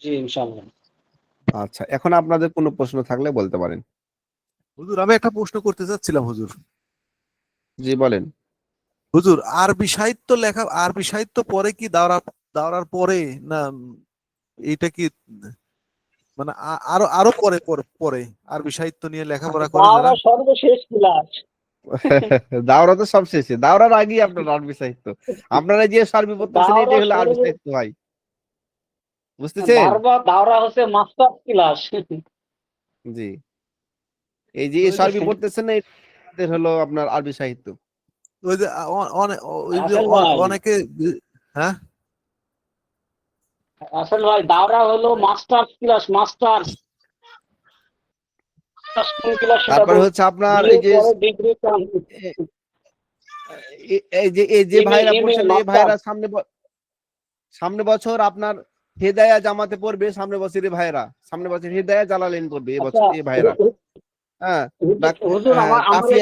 জি ইনশাআল্লাহ। আচ্ছা, এখন আপনাদের কোনো প্রশ্ন থাকলে বলতে পারেন। হুজুর আমি একটা প্রশ্ন করতে চাচ্ছিলাম হুজুর। জি বলেন। হুজুর আরবি সাহিত্য পরে কি দাওরার পরে না এটা কি মানে আরো আরো পরে পরে পরে আরবি সাহিত্য নিয়ে লেখাপড়া করে যারা? দাওরা সর্বশেষ ক্লাস। দাওরা তো সব শেষে, দাওরার আগেই আপনার আরবি সাহিত্য। আপনারা যে সার্বি পড়তেছেন দাওরা এটাই হলো আরবি সর্ব সাহিত্য ভাই, বুঝতেছেন? দাওরা হচ্ছে মাস্টার ক্লাস। জি, এই যে সার্বি পড়তেছেন না, এটা হলো আপনার আরবি সাহিত্য। ওই যে ওই যে রাসেল ভাই, অনেকে, হ্যাঁ রাসেল ভাই দাওরা হলো মাস্টার ক্লাস, মাস্টার ক্লাস, সেটা তারপরে হচ্ছে আপনার এই যে পরে ডিগ্রি এই যে ভাইরা এম এ পড়ছেন, এই মাস্টার। ভাইরা সামনে বছর আপনার হেদায়া জামাতে পড়বে, সামনে বছর এই ভাইরা সামনে বছর হেদায়া জালালাইন করবে, আচ্ছা এই ভাইরা। হ্যাঁ, হুজুর আমার কাফিয়া